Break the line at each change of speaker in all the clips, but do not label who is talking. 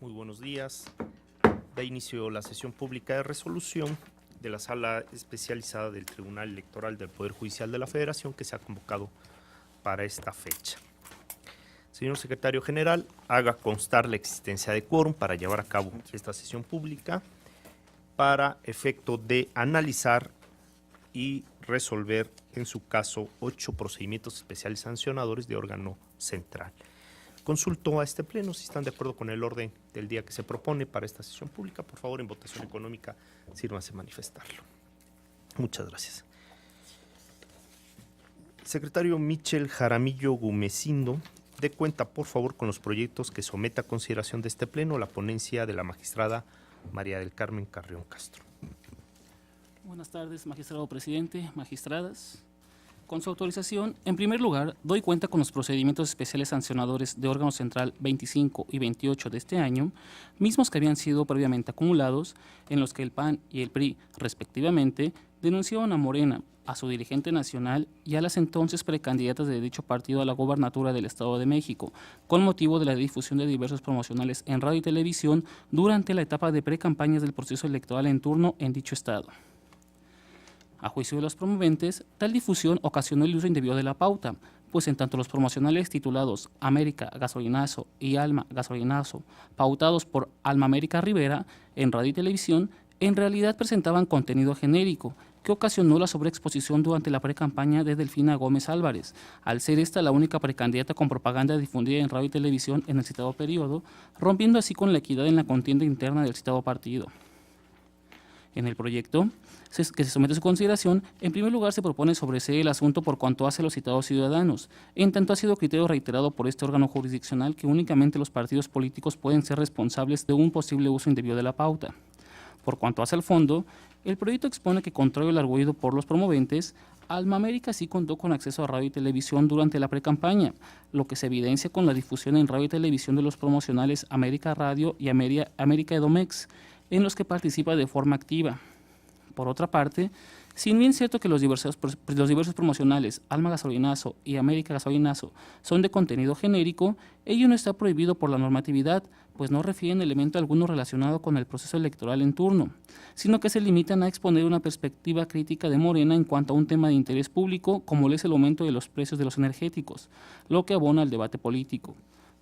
Muy buenos días. Da inicio la sesión pública de resolución de la Sala Especializada del Tribunal Electoral del Poder Judicial de la Federación que se ha convocado para esta fecha. Señor Secretario General, haga constar la existencia de quórum para llevar a cabo esta sesión pública para efecto de analizar y resolver, en su caso, 8 procedimientos especiales sancionadores de órgano central. Consulto a este pleno si están de acuerdo con el orden del día que se propone para esta sesión pública. Por favor, en votación económica, sírvanse a manifestarlo. Muchas gracias. Secretario Michel Jaramillo Gumecindo, dé cuenta, por favor, con los proyectos que someta a consideración de este pleno la ponencia de la magistrada María del Carmen Carrión Castro.
Buenas tardes, magistrado presidente, magistradas. Con su autorización, en primer lugar, doy cuenta con los procedimientos especiales sancionadores de órgano central 25 y 28 de este año, mismos que habían sido previamente acumulados, en los que el PAN y el PRI, respectivamente, denunciaron a Morena, a su dirigente nacional y a las entonces precandidatas de dicho partido a la gobernatura del Estado de México, con motivo de la difusión de diversos promocionales en radio y televisión durante la etapa de precampañas del proceso electoral en turno en dicho estado. A juicio de los promoventes, tal difusión ocasionó el uso indebido de la pauta, pues en tanto los promocionales titulados América Gasolinazo y Alma Gasolinazo, pautados por Alma América Rivera en radio y televisión, en realidad presentaban contenido genérico, que ocasionó la sobreexposición durante la precampaña de Delfina Gómez Álvarez, al ser esta la única precandidata con propaganda difundida en radio y televisión en el citado periodo, rompiendo así con la equidad en la contienda interna del citado partido. En el proyecto que se somete a su consideración, en primer lugar se propone sobreseer el asunto por cuanto hace a los citados ciudadanos, en tanto ha sido criterio reiterado por este órgano jurisdiccional que únicamente los partidos políticos pueden ser responsables de un posible uso indebido de la pauta. Por cuanto hace al fondo, el proyecto expone que, contrario al arguido por los promoventes, Alma América sí contó con acceso a radio y televisión durante la precampaña, lo que se evidencia con la difusión en radio y televisión de los promocionales América Radio y América Edomex, en los que participa de forma activa. Por otra parte, si bien es cierto que los diversos promocionales Alma Gasolinazo y América Gasolinazo son de contenido genérico, ello no está prohibido por la normatividad, pues no refieren elemento alguno relacionado con el proceso electoral en turno, sino que se limitan a exponer una perspectiva crítica de Morena en cuanto a un tema de interés público, como es el aumento de los precios de los energéticos, lo que abona al debate político.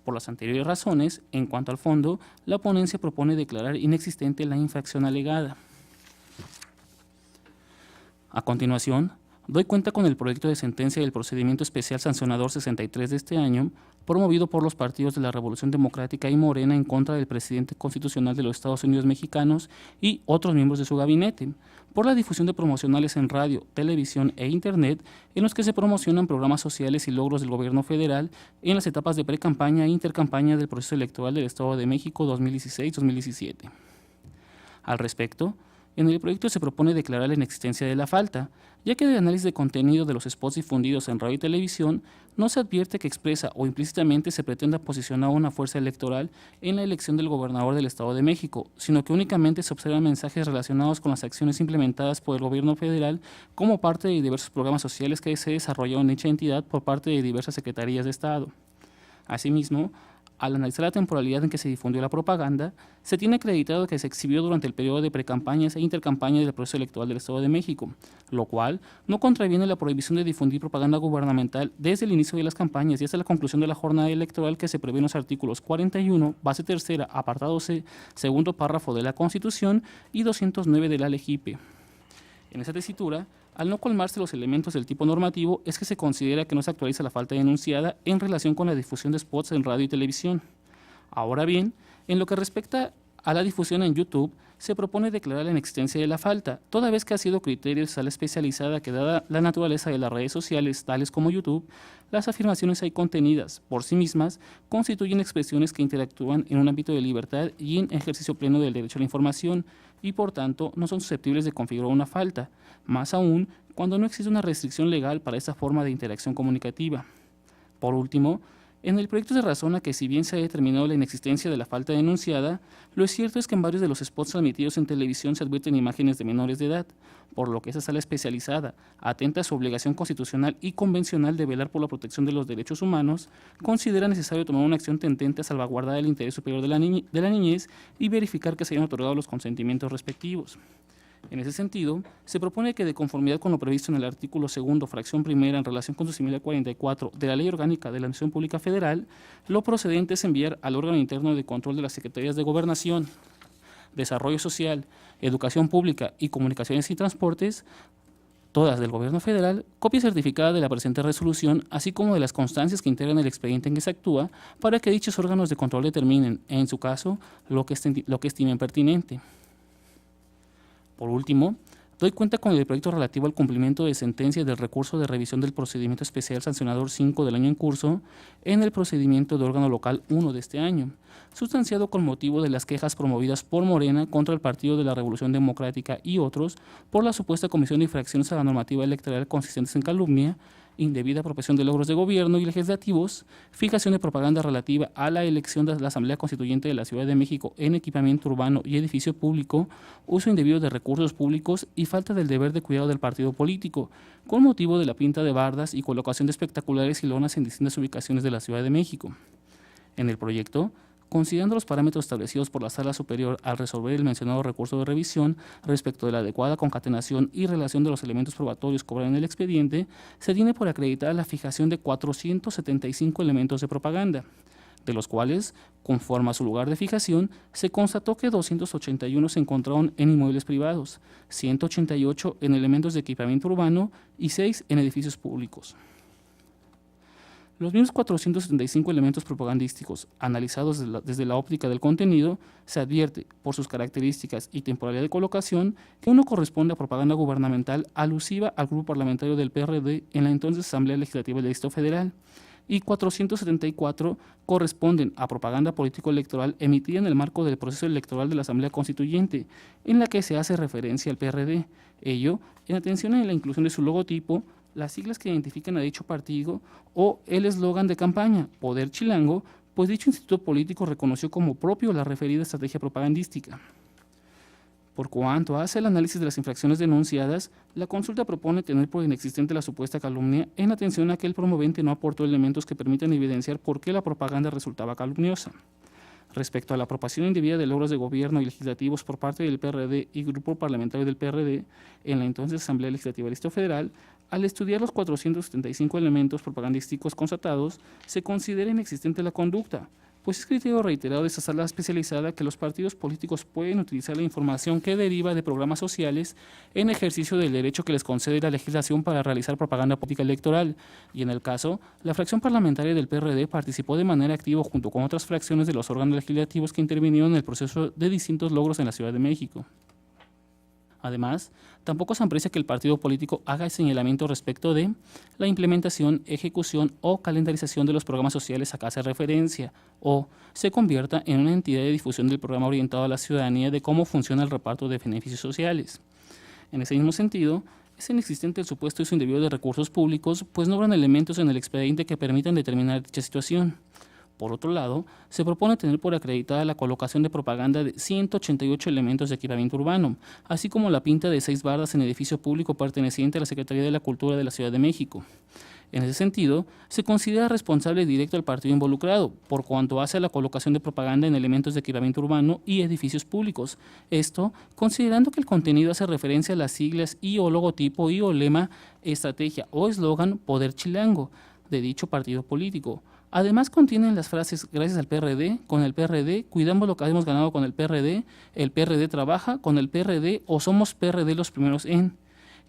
Por las anteriores razones, en cuanto al fondo, la ponencia propone declarar inexistente la infracción alegada. A continuación, doy cuenta con el proyecto de sentencia del procedimiento especial sancionador 63 de este año, promovido por los partidos de la Revolución Democrática y Morena en contra del presidente constitucional de los Estados Unidos mexicanos y otros miembros de su gabinete, por la difusión de promocionales en radio, televisión e internet en los que se promocionan programas sociales y logros del gobierno federal en las etapas de precampaña e intercampaña del proceso electoral del Estado de México 2016-2017. Al respecto, en el proyecto se propone declarar la inexistencia de la falta, ya que del análisis de contenido de los spots difundidos en radio y televisión no se advierte que expresa o implícitamente se pretenda posicionar a una fuerza electoral en la elección del gobernador del Estado de México, sino que únicamente se observan mensajes relacionados con las acciones implementadas por el gobierno federal como parte de diversos programas sociales que se desarrollaron en dicha entidad por parte de diversas secretarías de Estado. Asimismo, al analizar la temporalidad en que se difundió la propaganda, se tiene acreditado que se exhibió durante el periodo de precampañas e intercampañas del proceso electoral del Estado de México, lo cual no contraviene la prohibición de difundir propaganda gubernamental desde el inicio de las campañas y hasta la conclusión de la jornada electoral que se prevé en los artículos 41, base tercera, apartado C, segundo párrafo de la Constitución y 209 de la LEGIPE. En esa tesitura, al no colmarse los elementos del tipo normativo, es que se considera que no se actualiza la falta denunciada en relación con la difusión de spots en radio y televisión. Ahora bien, en lo que respecta a la difusión en YouTube, se propone declarar la inexistencia de la falta, toda vez que ha sido criterio de sala especializada que, dada la naturaleza de las redes sociales, tales como YouTube, las afirmaciones ahí contenidas, por sí mismas, constituyen expresiones que interactúan en un ámbito de libertad y en ejercicio pleno del derecho a la información, y por tanto no son susceptibles de configurar una falta, más aún cuando no existe una restricción legal para esta forma de interacción comunicativa. Por último, En el proyecto se razona que si bien se ha determinado la inexistencia de la falta denunciada, lo cierto es que en varios de los spots transmitidos en televisión se advierten imágenes de menores de edad, por lo que esa sala especializada, atenta a su obligación constitucional y convencional de velar por la protección de los derechos humanos, considera necesario tomar una acción tendente a salvaguardar el interés superior de la niñez y verificar que se hayan otorgado los consentimientos respectivos. En ese sentido, se propone que, de conformidad con lo previsto en el artículo 2, fracción primera, en relación con su similar 44 de la Ley Orgánica de la Administración Pública Federal, lo procedente es enviar al órgano interno de control de las Secretarías de Gobernación, Desarrollo Social, Educación Pública y Comunicaciones y Transportes, todas del Gobierno Federal, copia certificada de la presente resolución, así como de las constancias que integran el expediente en que se actúa, para que dichos órganos de control determinen, en su caso, lo que estimen pertinente. Por último, doy cuenta con el proyecto relativo al cumplimiento de sentencia del recurso de revisión del procedimiento especial sancionador 5 del año en curso en el procedimiento de órgano local 1 de este año, sustanciado con motivo de las quejas promovidas por Morena contra el Partido de la Revolución Democrática y otros por la supuesta comisión de infracciones a la normativa electoral consistentes en calumnia, indebida apropiación de logros de gobierno y legislativos, fijación de propaganda relativa a la elección de la Asamblea Constituyente de la Ciudad de México en equipamiento urbano y edificio público, uso indebido de recursos públicos y falta del deber de cuidado del partido político, con motivo de la pinta de bardas y colocación de espectaculares y lonas en distintas ubicaciones de la Ciudad de México. En el proyecto, considerando los parámetros establecidos por la Sala Superior al resolver el mencionado recurso de revisión respecto de la adecuada concatenación y relación de los elementos probatorios cobrados en el expediente, se tiene por acreditada la fijación de 475 elementos de propaganda, de los cuales, conforme a su lugar de fijación, se constató que 281 se encontraron en inmuebles privados, 188 en elementos de equipamiento urbano y 6 en edificios públicos. Los mismos 475 elementos propagandísticos, analizados desde la óptica del contenido, se advierte, por sus características y temporalidad de colocación, que uno corresponde a propaganda gubernamental alusiva al grupo parlamentario del PRD en la entonces Asamblea Legislativa del Distrito Federal, y 474 corresponden a propaganda político-electoral emitida en el marco del proceso electoral de la Asamblea Constituyente, en la que se hace referencia al PRD, ello en atención a la inclusión de su logotipo, las siglas que identifican a dicho partido o el eslogan de campaña, Poder Chilango, pues dicho instituto político reconoció como propio la referida estrategia propagandística. Por cuanto hace el análisis de las infracciones denunciadas, la consulta propone tener por inexistente la supuesta calumnia en atención a que el promovente no aportó elementos que permitan evidenciar por qué la propaganda resultaba calumniosa. Respecto a la apropiación indebida de logros de gobierno y legislativos por parte del PRD y grupo parlamentario del PRD en la entonces Asamblea Legislativa del Distrito Federal, al estudiar los 475 elementos propagandísticos constatados, se considera inexistente la conducta, pues es criterio reiterado de esta sala especializada que los partidos políticos pueden utilizar la información que deriva de programas sociales en ejercicio del derecho que les concede la legislación para realizar propaganda política electoral, y en el caso, la fracción parlamentaria del PRD participó de manera activa junto con otras fracciones de los órganos legislativos que intervinieron en el proceso de distintos logros en la Ciudad de México. Además, tampoco se aprecia que el partido político haga señalamiento respecto de la implementación, ejecución o calendarización de los programas sociales a que hace referencia, o se convierta en una entidad de difusión del programa orientado a la ciudadanía de cómo funciona el reparto de beneficios sociales. En ese mismo sentido, es inexistente el supuesto uso indebido de recursos públicos, pues no habrán elementos en el expediente que permitan determinar dicha situación. Por otro lado, se propone tener por acreditada la colocación de propaganda de 188 elementos de equipamiento urbano, así como la pinta de 6 bardas en edificio público perteneciente a la Secretaría de la Cultura de la Ciudad de México. En ese sentido, se considera responsable directo al partido involucrado, por cuanto hace a la colocación de propaganda en elementos de equipamiento urbano y edificios públicos. Esto, considerando que el contenido hace referencia a las siglas y o logotipo y o lema, estrategia o eslogan Poder Chilango de dicho partido político. Además contienen las frases gracias al PRD, con el PRD, cuidamos lo que hemos ganado con el PRD trabaja con el PRD o somos PRD los primeros en,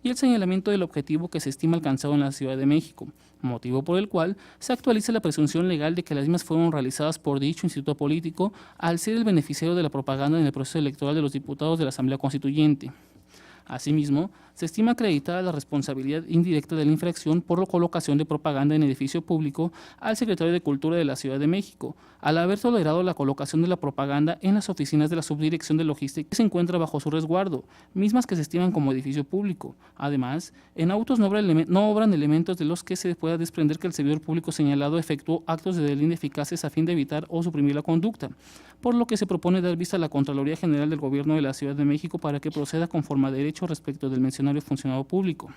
y el señalamiento del objetivo que se estima alcanzado en la Ciudad de México, motivo por el cual se actualiza la presunción legal de que las mismas fueron realizadas por dicho instituto político al ser el beneficiario de la propaganda en el proceso electoral de los diputados de la Asamblea Constituyente. Asimismo, se estima acreditada la responsabilidad indirecta de la infracción por la colocación de propaganda en edificio público al secretario de Cultura de la Ciudad de México, al haber tolerado la colocación de la propaganda en las oficinas de la Subdirección de Logística que se encuentra bajo su resguardo, mismas que se estiman como edificio público. Además, en autos no obran elementos de los que se pueda desprender que el servidor público señalado efectuó actos de delito ineficaces a fin de evitar o suprimir la conducta, por lo que se propone dar vista a la Contraloría General del Gobierno de la Ciudad de México para que proceda conforme a derecho respecto del mencionario funcionario público.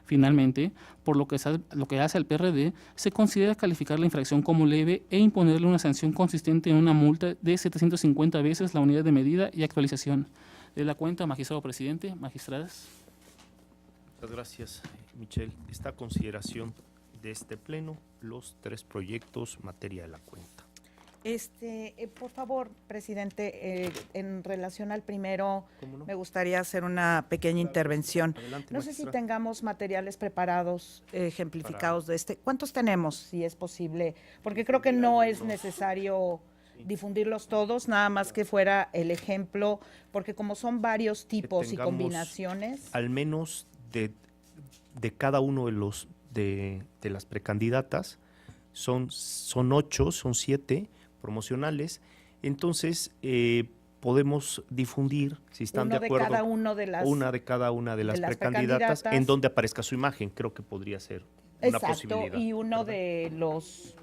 Finalmente, por lo que hace al PRD, se considera calificar la infracción como leve e imponerle una sanción consistente en una multa de 750 veces la unidad de medida y actualización. De la cuenta, magistrado presidente, magistradas.
Muchas gracias, Michelle. Está a consideración de este pleno los 3 proyectos materia de la cuenta.
Por favor, presidente, en relación al primero,
¿Cómo no?
me gustaría hacer una pequeña intervención.
Adelante,
No sé si
magistrada.
tengamos materiales preparados, ejemplificados de este. ¿Cuántos tenemos, si es posible? Porque creo que no es necesario difundirlos todos, nada más que fuera el ejemplo, porque como son varios tipos y
tengamos
combinaciones.
Al menos de cada uno de las precandidatas, son 8, son 7 promocionales, entonces podemos difundir, si están
Uno
de acuerdo,
cada uno de las,
una de cada una de las precandidatas en donde aparezca su imagen. Creo que podría ser una
exacto,
posibilidad.
y uno
¿verdad?
de los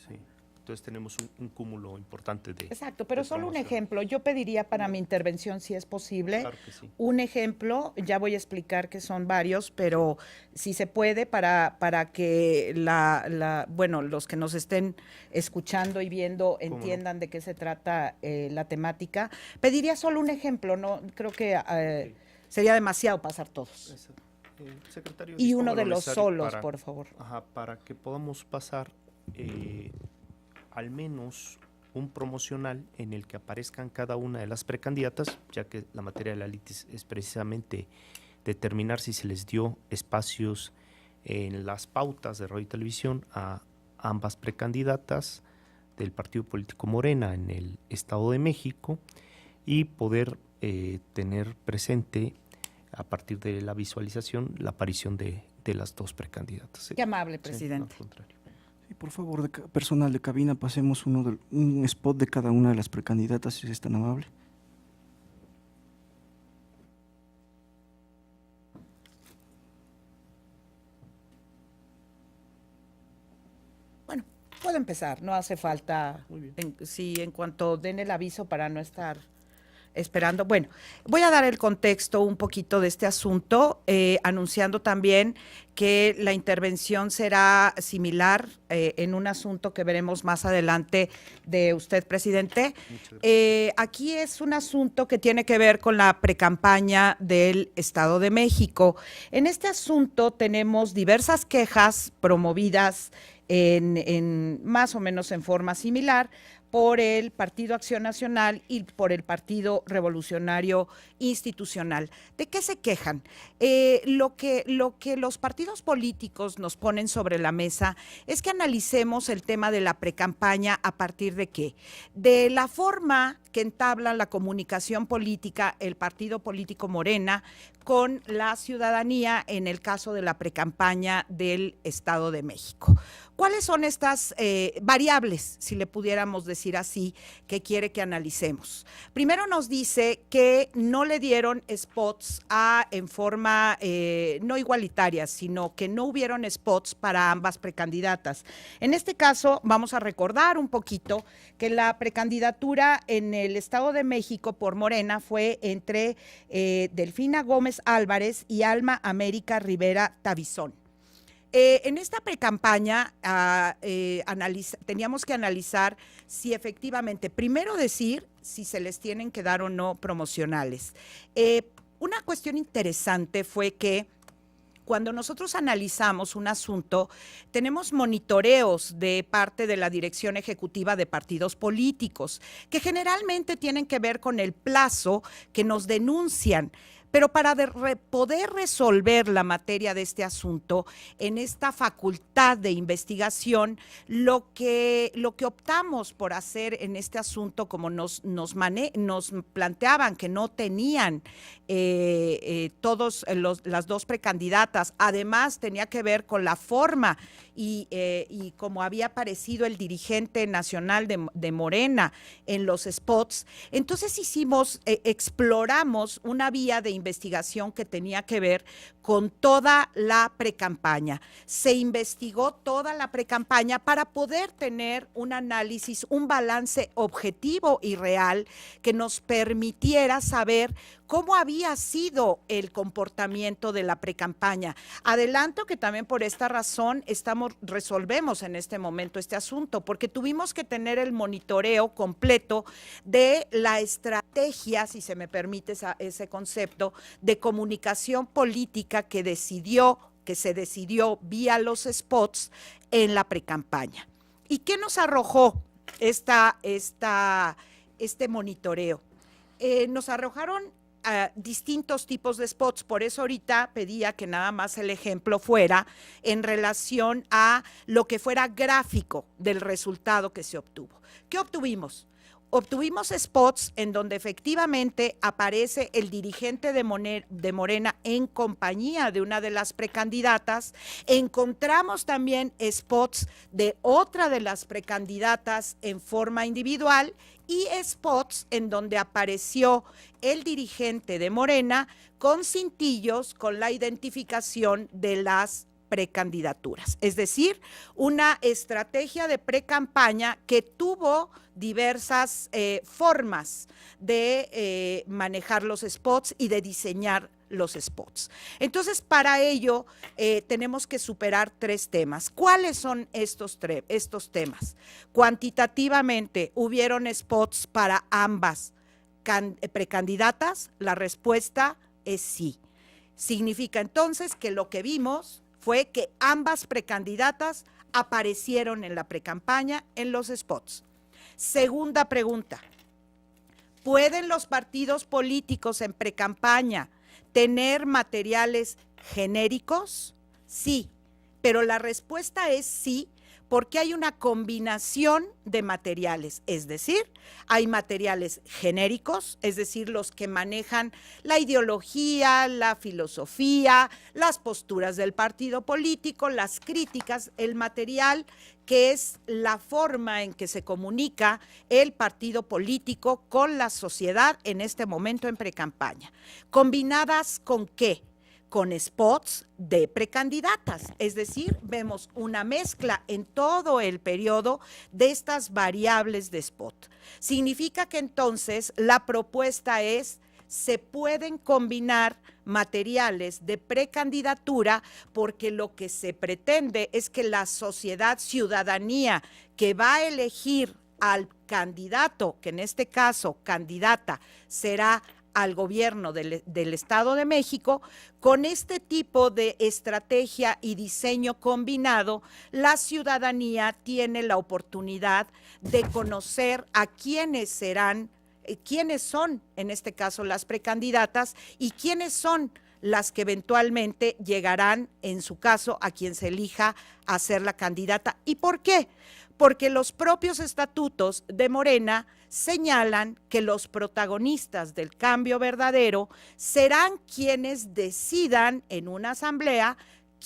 Sí. Entonces tenemos un cúmulo importante de.
exacto, pero
de
solo un
promoción.
ejemplo. Yo pediría para mi intervención, si es posible,
Claro que sí.
un ejemplo. Ya voy a explicar que son varios, pero si se puede para que bueno, los que nos estén escuchando y viendo
no?
entiendan de qué se trata la temática. Pediría solo un ejemplo, no creo que sería demasiado pasar todos.
Exacto. Secretario,
Y
disponga
uno de
lo
los
necesario
solos,
para-
por favor.
Ajá, para que podamos pasar al menos un promocional en el que aparezcan cada una de las precandidatas, ya que la materia de la litis es precisamente determinar si se les dio espacios en las pautas de radio y televisión a ambas precandidatas del partido político Morena en el Estado de México y poder tener presente a partir de la visualización la aparición de las 2 precandidatas.
Qué amable,
Sí,
presidente.
al contrario.
Sí, por favor, personal de cabina, pasemos un spot de cada una de las precandidatas, si es tan amable.
Bueno, puedo empezar, no hace falta,
Muy bien.
en cuanto den el aviso para no estar esperando. Bueno, voy a dar el contexto un poquito de este asunto, anunciando también que la intervención será similar en un asunto que veremos más adelante de usted, presidente.
Muchas gracias.
Aquí es un asunto que tiene que ver con la precampaña del Estado de México. En este asunto tenemos diversas quejas promovidas en más o menos en forma similar por el Partido Acción Nacional y por el Partido Revolucionario Institucional. ¿De qué se quejan? Lo que los partidos políticos nos ponen sobre la mesa es que analicemos el tema de la precampaña a partir de qué? De la forma que entabla la comunicación política el partido político Morena con la ciudadanía en el caso de la precampaña del Estado de México. ¿Cuáles son estas variables, si le pudiéramos decir así, que quiere que analicemos? Primero nos dice que no le dieron spots en forma no igualitaria, sino que no hubieron spots para ambas precandidatas. En este caso, vamos a recordar un poquito que la precandidatura en el Estado de México por Morena fue entre Delfina Gómez Álvarez y Alma América Rivera Tabizón. En esta precampaña teníamos que analizar si efectivamente, primero decir si se les tienen que dar o no promocionales. Una cuestión interesante fue que cuando nosotros analizamos un asunto, tenemos monitoreos de parte de la Dirección Ejecutiva de Partidos Políticos, que generalmente tienen que ver con el plazo que nos denuncian Pero para poder resolver la materia de este asunto, en esta facultad de investigación, lo que optamos por hacer en este asunto, como nos planteaban que no tenían las dos precandidatas, además tenía que ver con la forma y como había aparecido el dirigente nacional de Morena en los spots. Entonces exploramos una vía de investigación que tenía que ver con toda la precampaña. Se investigó toda la precampaña para poder tener un análisis, un balance objetivo y real que nos permitiera saber cómo había sido el comportamiento de la precampaña. Adelanto que también por esta razón resolvemos en este momento este asunto, porque tuvimos que tener el monitoreo completo de la estrategia, si se me permite ese concepto, de comunicación política que se decidió vía los spots en la precampaña. ¿Y qué nos arrojó este monitoreo? Nos arrojaron distintos tipos de spots, por eso ahorita pedía que nada más el ejemplo fuera en relación a lo que fuera gráfico del resultado que se obtuvo. ¿Qué obtuvimos? Obtuvimos spots en donde efectivamente aparece el dirigente de Morena en compañía de una de las precandidatas. Encontramos también spots de otra de las precandidatas en forma individual y spots en donde apareció el dirigente de Morena con cintillos con la identificación de las precandidaturas. Es decir, una estrategia de precampaña que tuvo diversas formas de manejar los spots y de diseñar los spots. Entonces, para ello tenemos que superar 3 temas. ¿Cuáles son estos temas? Cuantitativamente, ¿hubieron spots para ambas precandidatas? La respuesta es sí. Significa entonces que lo que vimos fue que ambas precandidatas aparecieron en la precampaña en los spots. Segunda pregunta, ¿pueden los partidos políticos en precampaña tener materiales genéricos? Sí, pero la respuesta es sí, porque hay una combinación de materiales, es decir, hay materiales genéricos, es decir, los que manejan la ideología, la filosofía, las posturas del partido político, las críticas, el material que es la forma en que se comunica el partido político con la sociedad en este momento en precampaña. ¿Combinadas con qué? Con spots de precandidatas, es decir, vemos una mezcla en todo el periodo de estas variables de spot. Significa que entonces la propuesta es, se pueden combinar materiales de precandidatura porque lo que se pretende es que la ciudadanía que va a elegir al candidato, que en este caso candidata será al gobierno del Estado de México, con este tipo de estrategia y diseño combinado, la ciudadanía tiene la oportunidad de conocer a quiénes son, en este caso, las precandidatas y quiénes son las que eventualmente llegarán, en su caso, a quien se elija a ser la candidata. ¿Y por qué? Porque los propios estatutos de Morena señalan que los protagonistas del cambio verdadero serán quienes decidan en una asamblea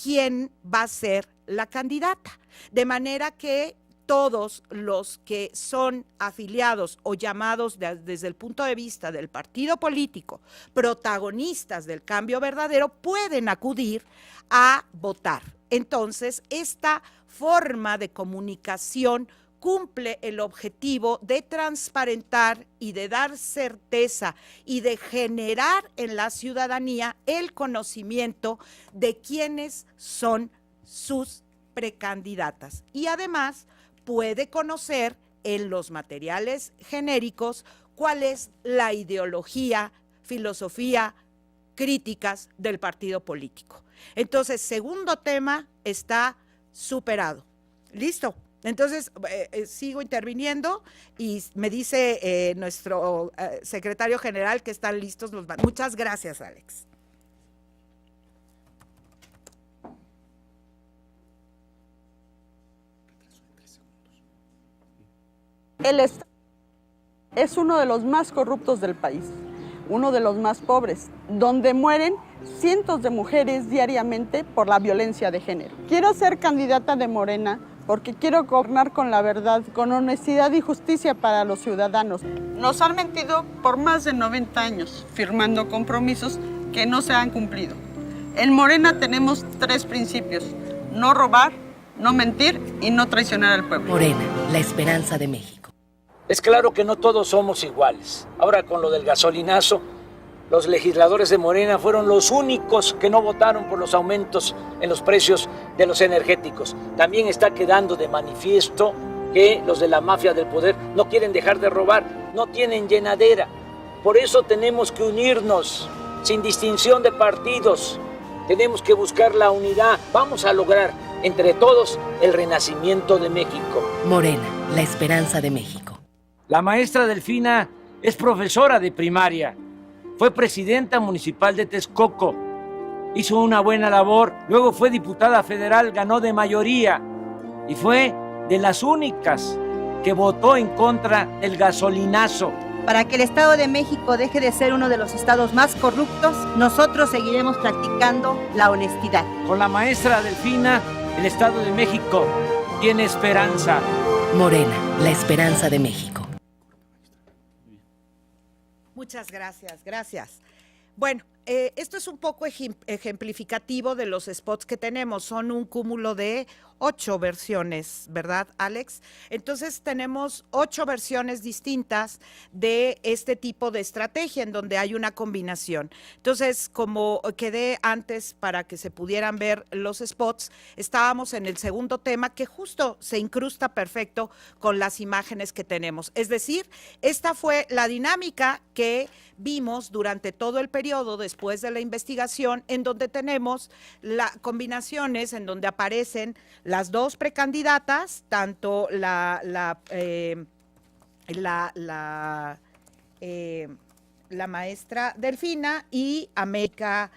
quién va a ser la candidata. De manera que todos los que son afiliados o llamados desde el punto de vista del partido político, protagonistas del cambio verdadero, pueden acudir a votar. Entonces, esta forma de comunicación cumple el objetivo de transparentar y de dar certeza y de generar en la ciudadanía el conocimiento de quiénes son sus precandidatas. Y además puede conocer en los materiales genéricos cuál es la ideología, filosofía, críticas del partido político. Entonces, segundo tema está superado. Listo. Entonces, sigo interviniendo y me dice nuestro secretario general que están listos los bandos. Muchas gracias, Alex.
El Estado es uno de los más corruptos del país, uno de los más pobres, donde mueren cientos de mujeres diariamente por la violencia de género. Quiero ser candidata de Morena porque quiero gobernar con la verdad, con honestidad y justicia para los ciudadanos. Nos han mentido por más de 90 años, firmando compromisos que no se han cumplido. En Morena tenemos 3 principios: no robar, no mentir y no traicionar al pueblo.
Morena, la esperanza de México.
Es claro que no todos somos iguales. Ahora con lo del gasolinazo, los legisladores de Morena fueron los únicos que no votaron por los aumentos en los precios de los energéticos. También está quedando de manifiesto que los de la mafia del poder no quieren dejar de robar, no tienen llenadera. Por eso tenemos que unirnos, sin distinción de partidos. Tenemos que buscar la unidad. Vamos a lograr entre todos el renacimiento de México.
Morena, la esperanza de México.
La maestra Delfina es profesora de primaria, fue presidenta municipal de Texcoco, hizo una buena labor, luego fue diputada federal, ganó de mayoría y fue de las únicas que votó en contra del gasolinazo.
Para que el Estado de México deje de ser uno de los estados más corruptos, nosotros seguiremos practicando la honestidad.
Con la maestra Delfina, el Estado de México tiene esperanza.
Morena, la esperanza de México.
Muchas gracias, gracias. Bueno, esto es un poco ejemplificativo de los spots que tenemos. Son un cúmulo de 8 versiones, ¿verdad, Alex? Entonces tenemos 8 versiones distintas de este tipo de estrategia en donde hay una combinación. Entonces, como quedé antes para que se pudieran ver los spots, estábamos en el segundo tema que justo se incrusta perfecto con las imágenes que tenemos. Es decir, esta fue la dinámica que vimos durante todo el periodo después de la investigación, en donde tenemos las combinaciones en donde aparecen las 2 precandidatas, tanto la maestra Delfina y América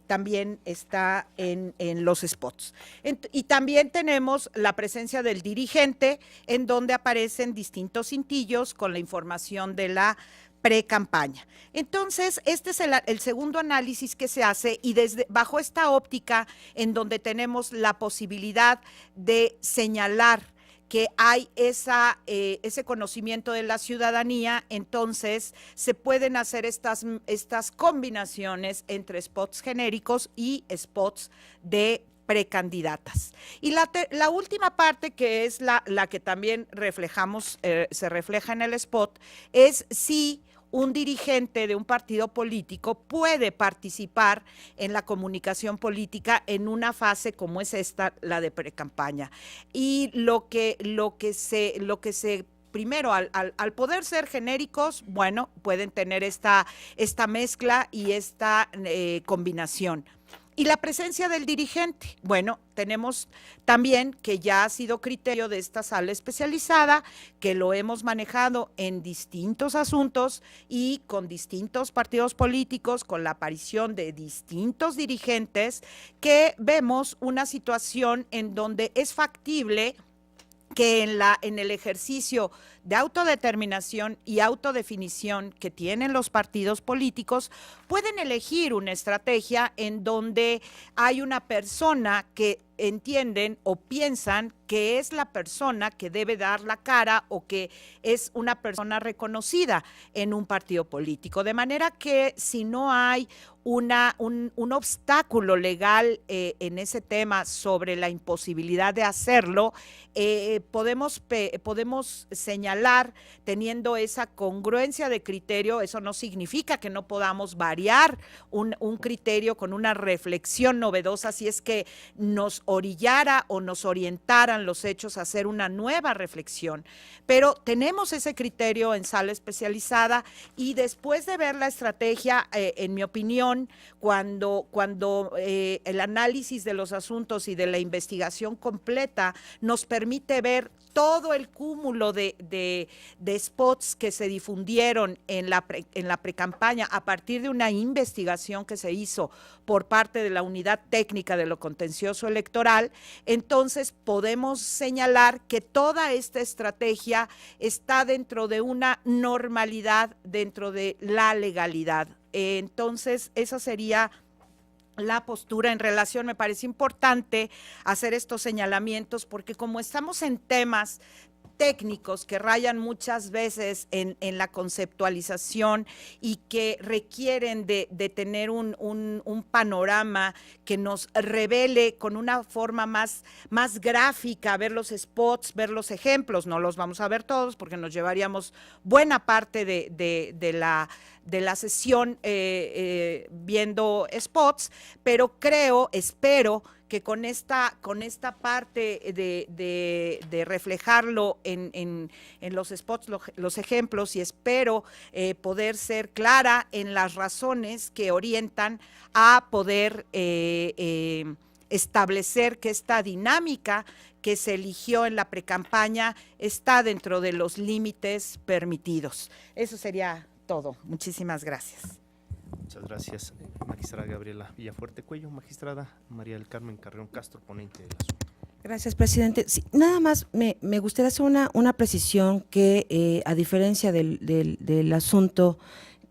también está en los spots. Y también tenemos la presencia del dirigente, en donde aparecen distintos cintillos con la información de la pre-campaña. Entonces, este es el segundo análisis que se hace y bajo esta óptica en donde tenemos la posibilidad de señalar que hay ese conocimiento de la ciudadanía, entonces se pueden hacer estas combinaciones entre spots genéricos y spots de precandidatas. Y la última parte, que es la que también reflejamos, se refleja en el spot, es si un dirigente de un partido político puede participar en la comunicación política en una fase como es esta, la de precampaña. Y lo que se primero, al poder ser genéricos, bueno, pueden tener esta mezcla y esta combinación. Y la presencia del dirigente, bueno, tenemos también que ya ha sido criterio de esta sala especializada, que lo hemos manejado en distintos asuntos y con distintos partidos políticos, con la aparición de distintos dirigentes, que vemos una situación en donde es factible que en el ejercicio de autodeterminación y autodefinición que tienen los partidos políticos, pueden elegir una estrategia en donde hay una persona que entienden o piensan que es la persona que debe dar la cara o que es una persona reconocida en un partido político. De manera que si no hay un obstáculo legal en ese tema sobre la imposibilidad de hacerlo, podemos señalar, teniendo esa congruencia de criterio, eso no significa que no podamos variar un criterio con una reflexión novedosa si es que nos orillara o nos orientaran los hechos a hacer una nueva reflexión. Pero tenemos ese criterio en sala especializada y después de ver la estrategia, en mi opinión, opinión, cuando el análisis de los asuntos y de la investigación completa nos permite ver todo el cúmulo de spots que se difundieron en la precampaña a partir de una investigación que se hizo por parte de la Unidad Técnica de lo Contencioso Electoral, entonces podemos señalar que toda esta estrategia está dentro de una normalidad, dentro de la legalidad. Entonces, esa sería la postura en relación. Me parece importante hacer estos señalamientos porque como estamos en temas técnicos que rayan muchas veces en la conceptualización y que requieren de tener un panorama que nos revele con una forma más gráfica, ver los spots, ver los ejemplos. No los vamos a ver todos porque nos llevaríamos buena parte de la sesión viendo spots, pero espero que con esta parte de reflejarlo en los spots, los ejemplos, y espero poder ser clara en las razones que orientan a poder establecer que esta dinámica que se eligió en la precampaña está dentro de los límites permitidos. Eso sería todo. Muchísimas gracias.
Muchas gracias, magistrada Gabriela Villafuerte Cuello. Magistrada María del Carmen Carreón Castro, ponente del asunto.
Gracias, presidente. Sí, nada más me gustaría hacer una precisión que, a diferencia del asunto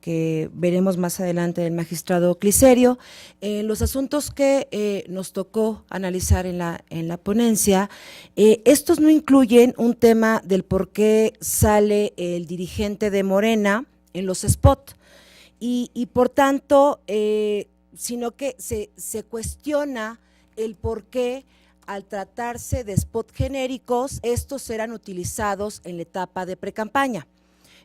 que veremos más adelante del magistrado Cliserio, los asuntos que nos tocó analizar en la ponencia, estos no incluyen un tema del por qué sale el dirigente de Morena en los spots. Y por tanto, sino que se cuestiona el por qué al tratarse de spot genéricos, estos serán utilizados en la etapa de precampaña.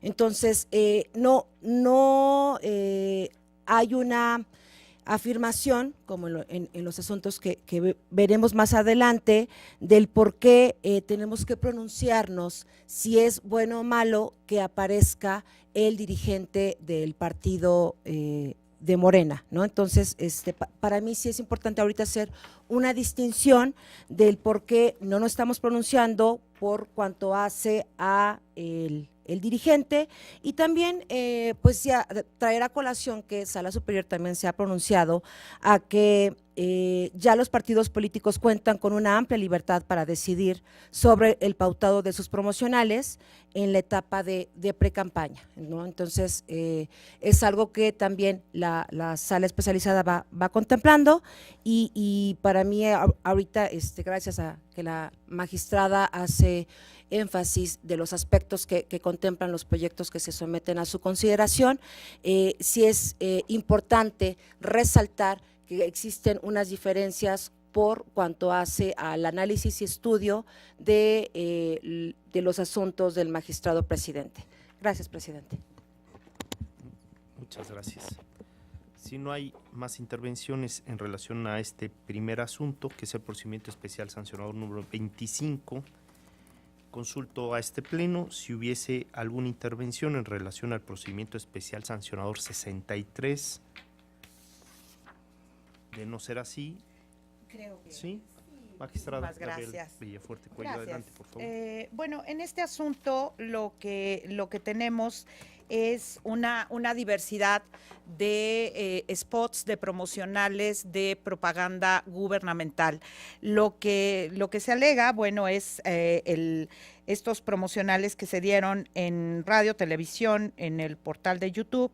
Entonces, no hay una afirmación, como en los asuntos que veremos más adelante, del por qué tenemos que pronunciarnos si es bueno o malo que aparezca el dirigente del partido de Morena, ¿no? Entonces, para mí sí es importante ahorita hacer una distinción del por qué no nos estamos pronunciando por cuanto hace a el dirigente, y también pues ya traer a colación que Sala Superior también se ha pronunciado a que ya los partidos políticos cuentan con una amplia libertad para decidir sobre el pautado de sus promocionales en la etapa de precampaña, ¿no? Entonces, es algo que también la sala especializada va contemplando, y para mí ahorita, gracias a que la magistrada hace énfasis de los aspectos que contemplan los proyectos que se someten a su consideración, sí es importante resaltar que existen unas diferencias por cuanto hace al análisis y estudio de los asuntos del magistrado presidente. Gracias, presidente.
Muchas gracias. Si no hay más intervenciones en relación a este primer asunto, que es el procedimiento especial sancionador número 25, consulto a este pleno si hubiese alguna intervención en relación al procedimiento especial sancionador 63. De no ser así,
creo que
sí. Magistrada
Gabriela
Villafuerte Cuello, adelante, por favor.
Bueno, en este asunto lo que tenemos es una diversidad de spots, de promocionales, de propaganda gubernamental. Lo que se alega, bueno, es estos promocionales que se dieron en radio, televisión, en el portal de YouTube,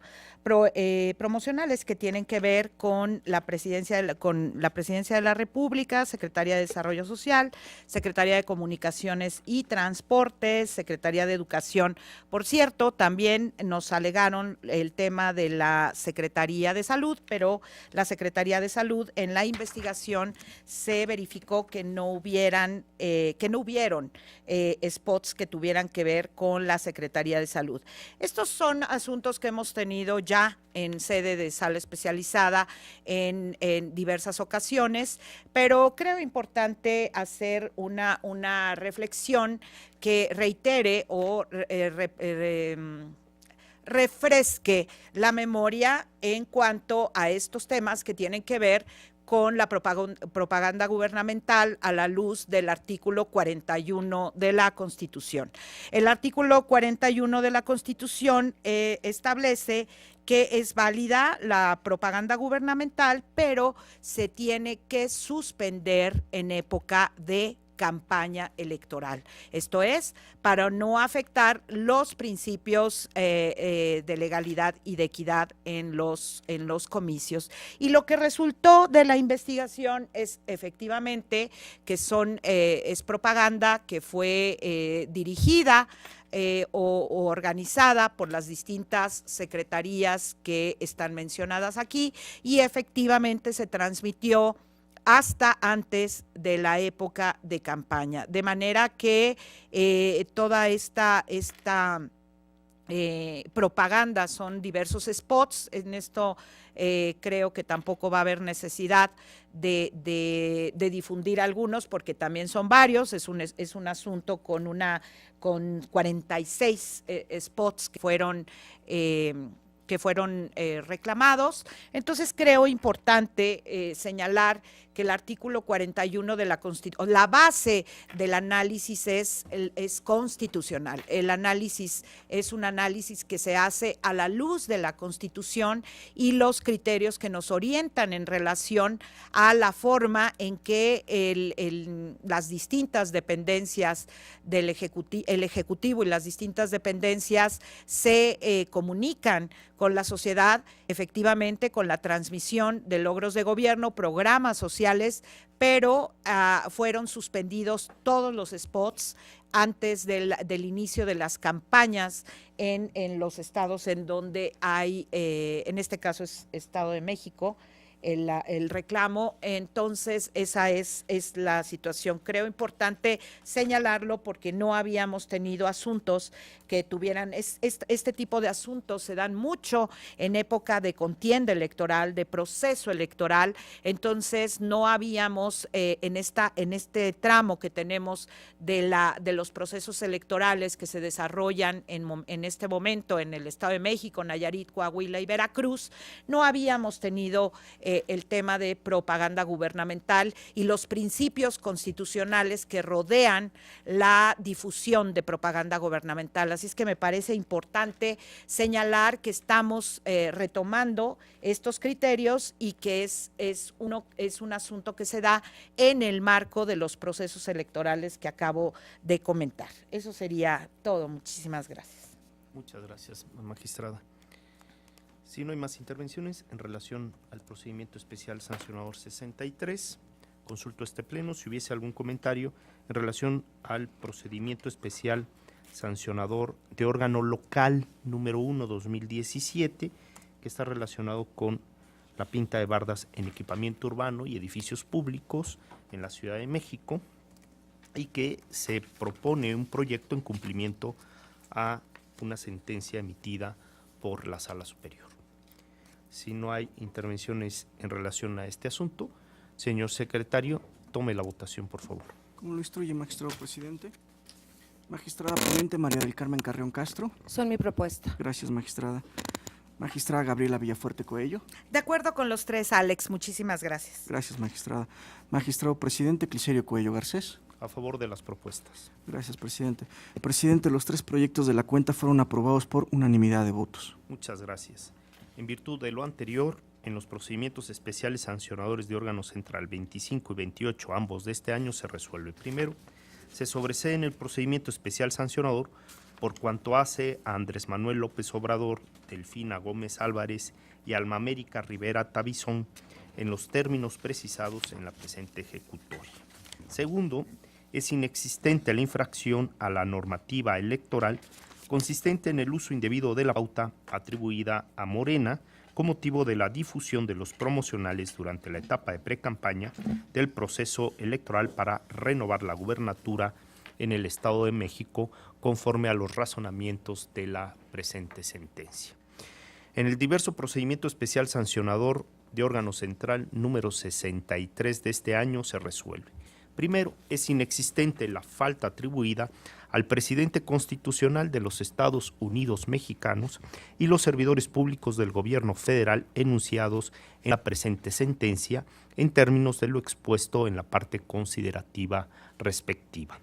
promocionales que tienen que ver con la presidencia de la República, Secretaría de Desarrollo Social, Secretaría de Comunicaciones y Transportes, Secretaría de Educación. Por cierto, también nos alegaron el tema de la Secretaría de Salud, pero la Secretaría de Salud en la investigación se verificó que no hubieron spots que tuvieran que ver con la Secretaría de Salud. Estos son asuntos que hemos tenido ya en sede de sala especializada en diversas ocasiones, pero creo importante hacer una reflexión que reitere o refresque la memoria en cuanto a estos temas que tienen que ver con la propaganda gubernamental a la luz del artículo 41 de la Constitución. El artículo 41 de la Constitución establece que es válida la propaganda gubernamental, pero se tiene que suspender en época de campaña electoral. Esto es, para no afectar los principios de legalidad y de equidad en los comicios. Y lo que resultó de la investigación es efectivamente que es propaganda que fue dirigida o organizada por las distintas secretarías que están mencionadas aquí, y efectivamente se transmitió hasta antes de la época de campaña, de manera que toda esta propaganda son diversos spots. En esto creo que tampoco va a haber necesidad de difundir algunos, porque también son varios. Es un asunto con 46 spots que fueron reclamados. Entonces creo importante señalar que el artículo 41 de la Constitución, la base del análisis es constitucional. El análisis es un análisis que se hace a la luz de la Constitución y los criterios que nos orientan en relación a la forma en que las distintas dependencias del Ejecutivo y las distintas dependencias se comunican con la sociedad, efectivamente con la transmisión de logros de gobierno, programas sociales, pero fueron suspendidos todos los spots antes del inicio de las campañas en los estados en donde hay, en este caso es Estado de México, el reclamo. Entonces esa es la situación. Creo importante señalarlo porque no habíamos tenido asuntos que tuvieran, este tipo de asuntos se dan mucho en época de contienda electoral, de proceso electoral. Entonces no habíamos en este tramo que tenemos de los procesos electorales que se desarrollan en este momento en el Estado de México, Nayarit, Coahuila y Veracruz, no habíamos tenido el tema de propaganda gubernamental y los principios constitucionales que rodean la difusión de propaganda gubernamental. Así es que me parece importante señalar que estamos retomando estos criterios y que es un asunto que se da en el marco de los procesos electorales que acabo de comentar. Eso sería todo. Muchísimas gracias.
Muchas gracias, magistrada. Si no hay más intervenciones en relación al procedimiento especial sancionador 63, consulto este pleno si hubiese algún comentario en relación al procedimiento especial sancionador de órgano local número 1/2017, que está relacionado con la pinta de bardas en equipamiento urbano y edificios públicos en la Ciudad de México, y que se propone un proyecto en cumplimiento a una sentencia emitida por la Sala Superior. Si no hay intervenciones en relación a este asunto, señor secretario, tome la votación, por favor.
Como lo instruye, magistrado presidente. Magistrada ponente María del Carmen Carrión Castro.
Son mi propuesta.
Gracias, magistrada. Magistrada Gabriela Villafuerte Coello.
De acuerdo con los tres, Alex. Muchísimas gracias.
Gracias, magistrada. Magistrado presidente Clicerio Coello Garcés.
A favor de las propuestas.
Gracias, presidente. Presidente, los tres proyectos de la cuenta fueron aprobados por unanimidad de votos.
Muchas gracias. En virtud de lo anterior, en los procedimientos especiales sancionadores de órgano central 25 y 28, ambos de este año, se resuelve. Primero, se sobresee en el procedimiento especial sancionador por cuanto hace a Andrés Manuel López Obrador, Delfina Gómez Álvarez y Alma América Rivera Tabizón en los términos precisados en la presente ejecutoria. Segundo, es inexistente la infracción a la normativa electoral consistente en el uso indebido de la pauta atribuida a Morena con motivo de la difusión de los promocionales durante la etapa de precampaña del proceso electoral para renovar la gubernatura en el Estado de México conforme a los razonamientos de la presente sentencia. En el diverso procedimiento especial sancionador de órgano central número 63 de este año se resuelve. Primero, es inexistente la falta atribuida al presidente constitucional de los Estados Unidos mexicanos y los servidores públicos del gobierno federal enunciados en la presente sentencia en términos de lo expuesto en la parte considerativa respectiva.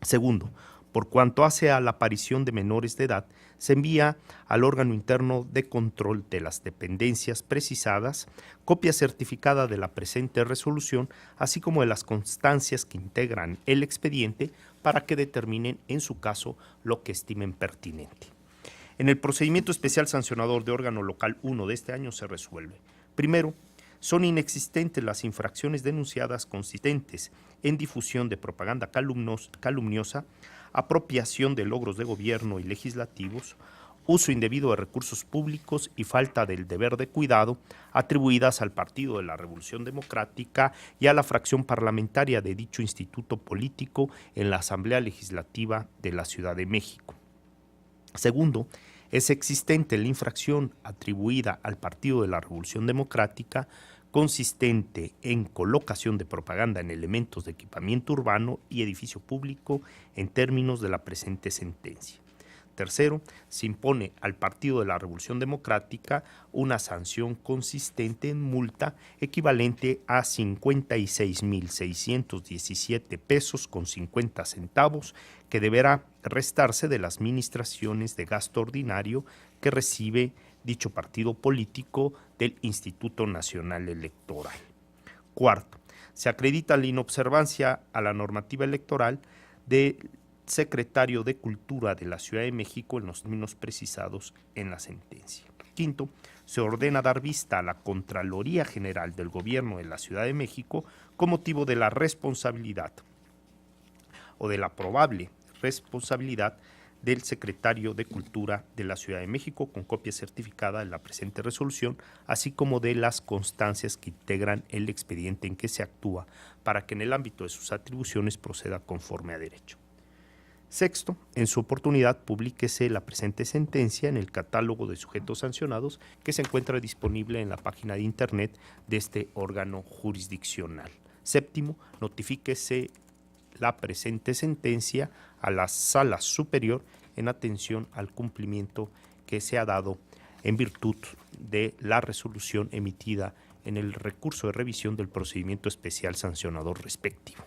Segundo, por cuanto hace a la aparición de menores de edad, se envía al órgano interno de control de las dependencias precisadas copia certificada de la presente resolución, así como de las constancias que integran el expediente para que determinen en su caso lo que estimen pertinente. En el procedimiento especial sancionador de órgano local 1 de este año se resuelve. Primero, son inexistentes las infracciones denunciadas consistentes en difusión de propaganda calumniosa, apropiación de logros de gobierno y legislativos, uso indebido de recursos públicos y falta del deber de cuidado atribuidas al Partido de la Revolución Democrática y a la fracción parlamentaria de dicho instituto político en la Asamblea Legislativa de la Ciudad de México. Segundo, es existente la infracción atribuida al Partido de la Revolución Democrática consistente en colocación de propaganda en elementos de equipamiento urbano y edificio público en términos de la presente sentencia. Tercero, se impone al Partido de la Revolución Democrática una sanción consistente en multa equivalente a 56,617 pesos con 50 centavos que deberá restarse de las administraciones de gasto ordinario que recibe dicho partido político del Instituto Nacional Electoral. Cuarto, se acredita la inobservancia a la normativa electoral del secretario de Cultura de la Ciudad de México en los términos precisados en la sentencia. Quinto, se ordena dar vista a la Contraloría General del Gobierno de la Ciudad de México con motivo de la responsabilidad o de la probable responsabilidad del secretario de Cultura de la Ciudad de México con copia certificada de la presente resolución, así como de las constancias que integran el expediente en que se actúa para que en el ámbito de sus atribuciones proceda conforme a derecho. Sexto, en su oportunidad, publíquese la presente sentencia en el catálogo de sujetos sancionados que se encuentra disponible en la página de internet de este órgano jurisdiccional. Séptimo, notifíquese la presente sentencia a la Sala Superior en atención al cumplimiento que se ha dado en virtud de la resolución emitida en el recurso de revisión del procedimiento especial sancionador respectivo.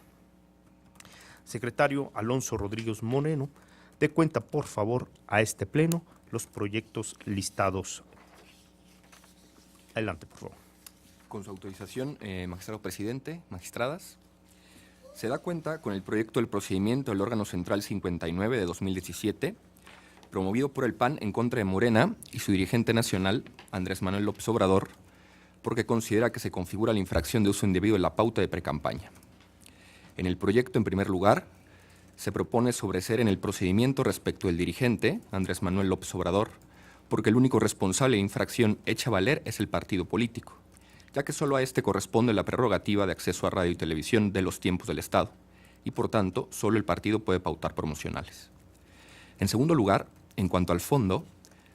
Secretario Alonso Rodríguez Moreno, dé cuenta, por favor, a este pleno los proyectos listados. Adelante, por favor.
Con su autorización, magistrado presidente, magistradas, se da cuenta con el proyecto del procedimiento del órgano central 59 de 2017, promovido por el PAN en contra de Morena y su dirigente nacional, Andrés Manuel López Obrador, porque considera que se configura la infracción de uso indebido de la pauta de precampaña. En el proyecto, en primer lugar, se propone sobreseer en el procedimiento respecto del dirigente, Andrés Manuel López Obrador, porque el único responsable de la infracción hecha valer es el partido político, ya que solo a este corresponde la prerrogativa de acceso a radio y televisión de los tiempos del Estado, y por tanto, solo el partido puede pautar promocionales. En segundo lugar, en cuanto al fondo,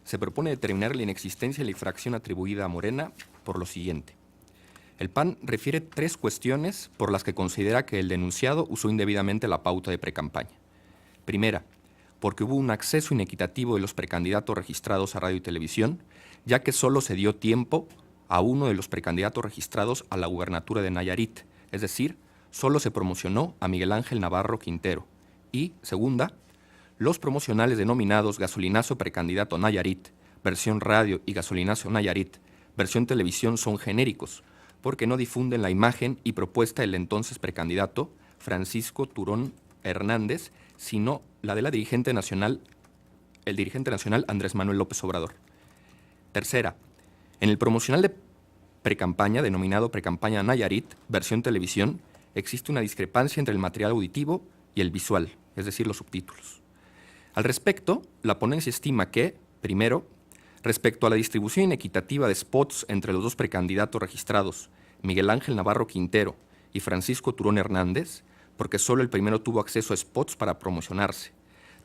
se propone determinar la inexistencia de la infracción atribuida a Morena por lo siguiente. El PAN refiere 3 cuestiones por las que considera que el denunciado usó indebidamente la pauta de precampaña. Primera, porque hubo un acceso inequitativo de los precandidatos registrados a radio y televisión, ya que solo se dio tiempo a uno de los precandidatos registrados a la gubernatura de Nayarit, es decir, solo se promocionó a Miguel Ángel Navarro Quintero. Y, segunda, los promocionales denominados Gasolinazo Precandidato Nayarit, versión radio y Gasolinazo Nayarit, versión televisión son genéricos, porque no difunden la imagen y propuesta del entonces precandidato Francisco Turón Hernández, sino la de el dirigente nacional Andrés Manuel López Obrador. Tercera, en el promocional de precampaña, denominado Precampaña Nayarit, versión televisión, existe una discrepancia entre el material auditivo y el visual, es decir, los subtítulos. Al respecto, la ponencia estima que, primero, respecto a la distribución inequitativa de spots entre los dos precandidatos registrados, Miguel Ángel Navarro Quintero y Francisco Turón Hernández, porque solo el primero tuvo acceso a spots para promocionarse.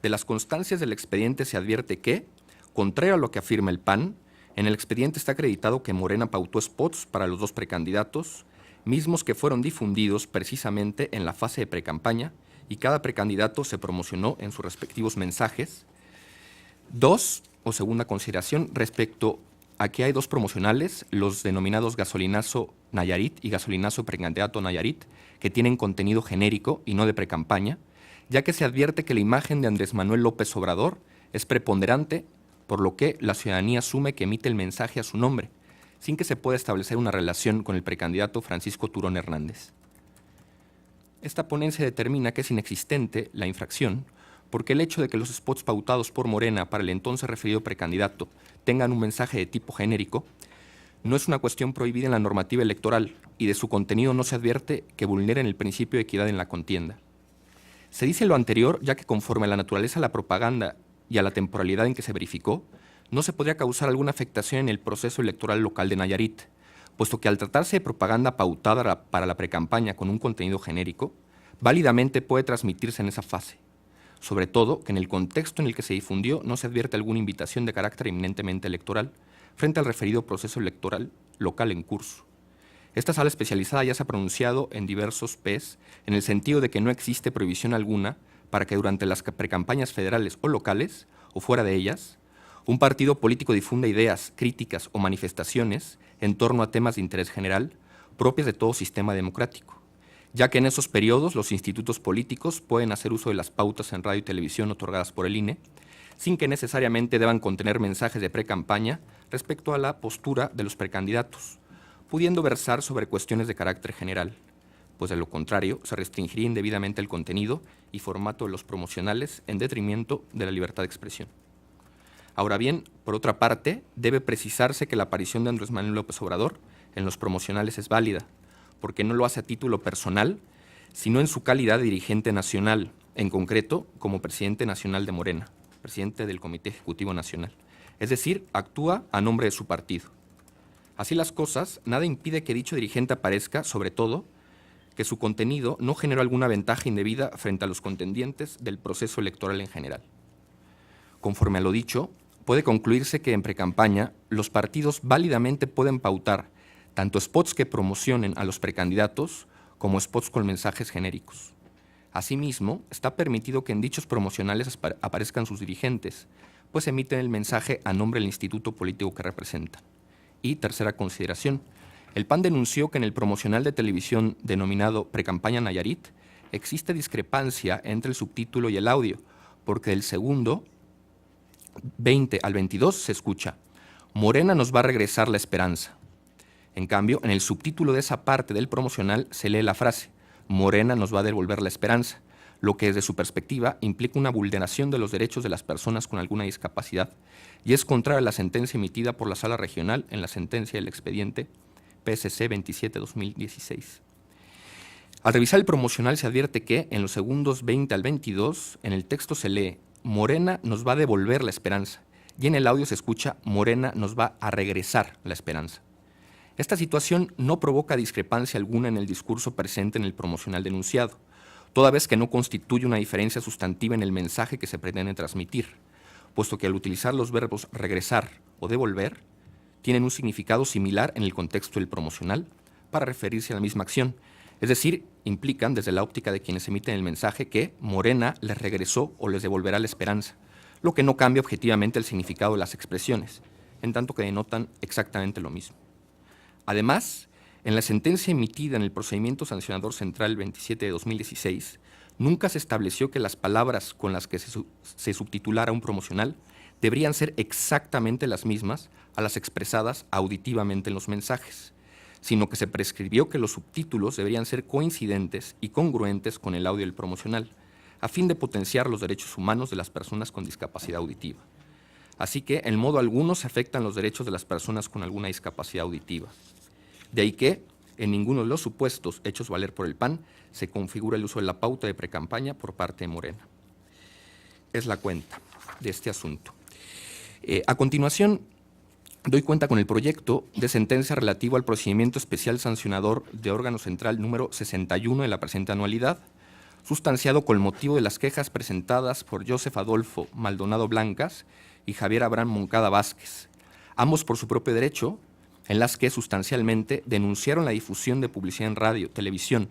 De las constancias del expediente se advierte que, contrario a lo que afirma el PAN, en el expediente está acreditado que Morena pautó spots para los dos precandidatos, mismos que fueron difundidos precisamente en la fase de precampaña y cada precandidato se promocionó en sus respectivos mensajes. 2, o segunda consideración, respecto a que hay 2 promocionales, los denominados Gasolinazo Nayarit y Gasolinazo Precandidato Nayarit, que tienen contenido genérico y no de precampaña, ya que se advierte que la imagen de Andrés Manuel López Obrador es preponderante, por lo que la ciudadanía asume que emite el mensaje a su nombre, sin que se pueda establecer una relación con el precandidato Francisco Turón Hernández. Esta ponencia determina que es inexistente la infracción porque el hecho de que los spots pautados por Morena para el entonces referido precandidato tengan un mensaje de tipo genérico no es una cuestión prohibida en la normativa electoral y de su contenido no se advierte que vulneren el principio de equidad en la contienda. Se dice lo anterior ya que conforme a la naturaleza de la propaganda y a la temporalidad en que se verificó, no se podría causar alguna afectación en el proceso electoral local de Nayarit, puesto que al tratarse de propaganda pautada para la precampaña con un contenido genérico, válidamente puede transmitirse en esa fase, sobre todo que en el contexto en el que se difundió no se advierte alguna invitación de carácter eminentemente electoral frente al referido proceso electoral local en curso. Esta sala especializada ya se ha pronunciado en diversos PES en el sentido de que no existe prohibición alguna para que durante las precampañas federales o locales, o fuera de ellas, un partido político difunda ideas, críticas o manifestaciones en torno a temas de interés general propias de todo sistema democrático, ya que en esos periodos los institutos políticos pueden hacer uso de las pautas en radio y televisión otorgadas por el INE, sin que necesariamente deban contener mensajes de precampaña respecto a la postura de los precandidatos, pudiendo versar sobre cuestiones de carácter general, pues de lo contrario se restringiría indebidamente el contenido y formato de los promocionales en detrimento de la libertad de expresión. Ahora bien, por otra parte, debe precisarse que la aparición de Andrés Manuel López Obrador en los promocionales es válida, porque no lo hace a título personal, sino en su calidad de dirigente nacional, en concreto como presidente nacional de Morena, presidente del Comité Ejecutivo Nacional. Es decir, actúa a nombre de su partido. Así las cosas, nada impide que dicho dirigente aparezca, sobre todo, que su contenido no generó alguna ventaja indebida frente a los contendientes del proceso electoral en general. Conforme a lo dicho, puede concluirse que en precampaña los partidos válidamente pueden pautar tanto spots que promocionen a los precandidatos como spots con mensajes genéricos. Asimismo, está permitido que en dichos promocionales aparezcan sus dirigentes, pues emiten el mensaje a nombre del instituto político que representan. Y tercera consideración, el PAN denunció que en el promocional de televisión denominado Precampaña Nayarit existe discrepancia entre el subtítulo y el audio, porque del segundo 20 al 22 se escucha: Morena nos va a regresar la esperanza. En cambio, en el subtítulo de esa parte del promocional se lee la frase: Morena nos va a devolver la esperanza, lo que desde su perspectiva implica una vulneración de los derechos de las personas con alguna discapacidad y es contraria a la sentencia emitida por la Sala Regional en la sentencia del expediente PSC 27-2016. Al revisar el promocional se advierte que en los segundos 20 al 22 en el texto se lee: Morena nos va a devolver la esperanza, y en el audio se escucha: Morena nos va a regresar la esperanza. Esta situación no provoca discrepancia alguna en el discurso presente en el promocional denunciado, toda vez que no constituye una diferencia sustantiva en el mensaje que se pretende transmitir, puesto que al utilizar los verbos regresar o devolver, tienen un significado similar en el contexto del promocional para referirse a la misma acción, es decir, implican desde la óptica de quienes emiten el mensaje que Morena les regresó o les devolverá la esperanza, lo que no cambia objetivamente el significado de las expresiones, en tanto que denotan exactamente lo mismo. Además, en la sentencia emitida en el procedimiento sancionador central 27 de 2016, nunca se estableció que las palabras con las que se subtitulara un promocional deberían ser exactamente las mismas a las expresadas auditivamente en los mensajes, sino que se prescribió que los subtítulos deberían ser coincidentes y congruentes con el audio del promocional, a fin de potenciar los derechos humanos de las personas con discapacidad auditiva. Así que, en modo alguno, se afectan los derechos de las personas con alguna discapacidad auditiva. De ahí que, en ninguno de los supuestos hechos valer por el PAN, se configura el uso de la pauta de precampaña por parte de Morena. Es la cuenta de este asunto. A continuación, doy cuenta con el proyecto de sentencia relativo al procedimiento especial sancionador de órgano central número 61 de la presente anualidad, sustanciado con motivo de las quejas presentadas por Joseph Adolfo Maldonado Blancas y Javier Abraham Moncada Vázquez, ambos por su propio derecho, en las que sustancialmente denunciaron la difusión de publicidad en radio, televisión,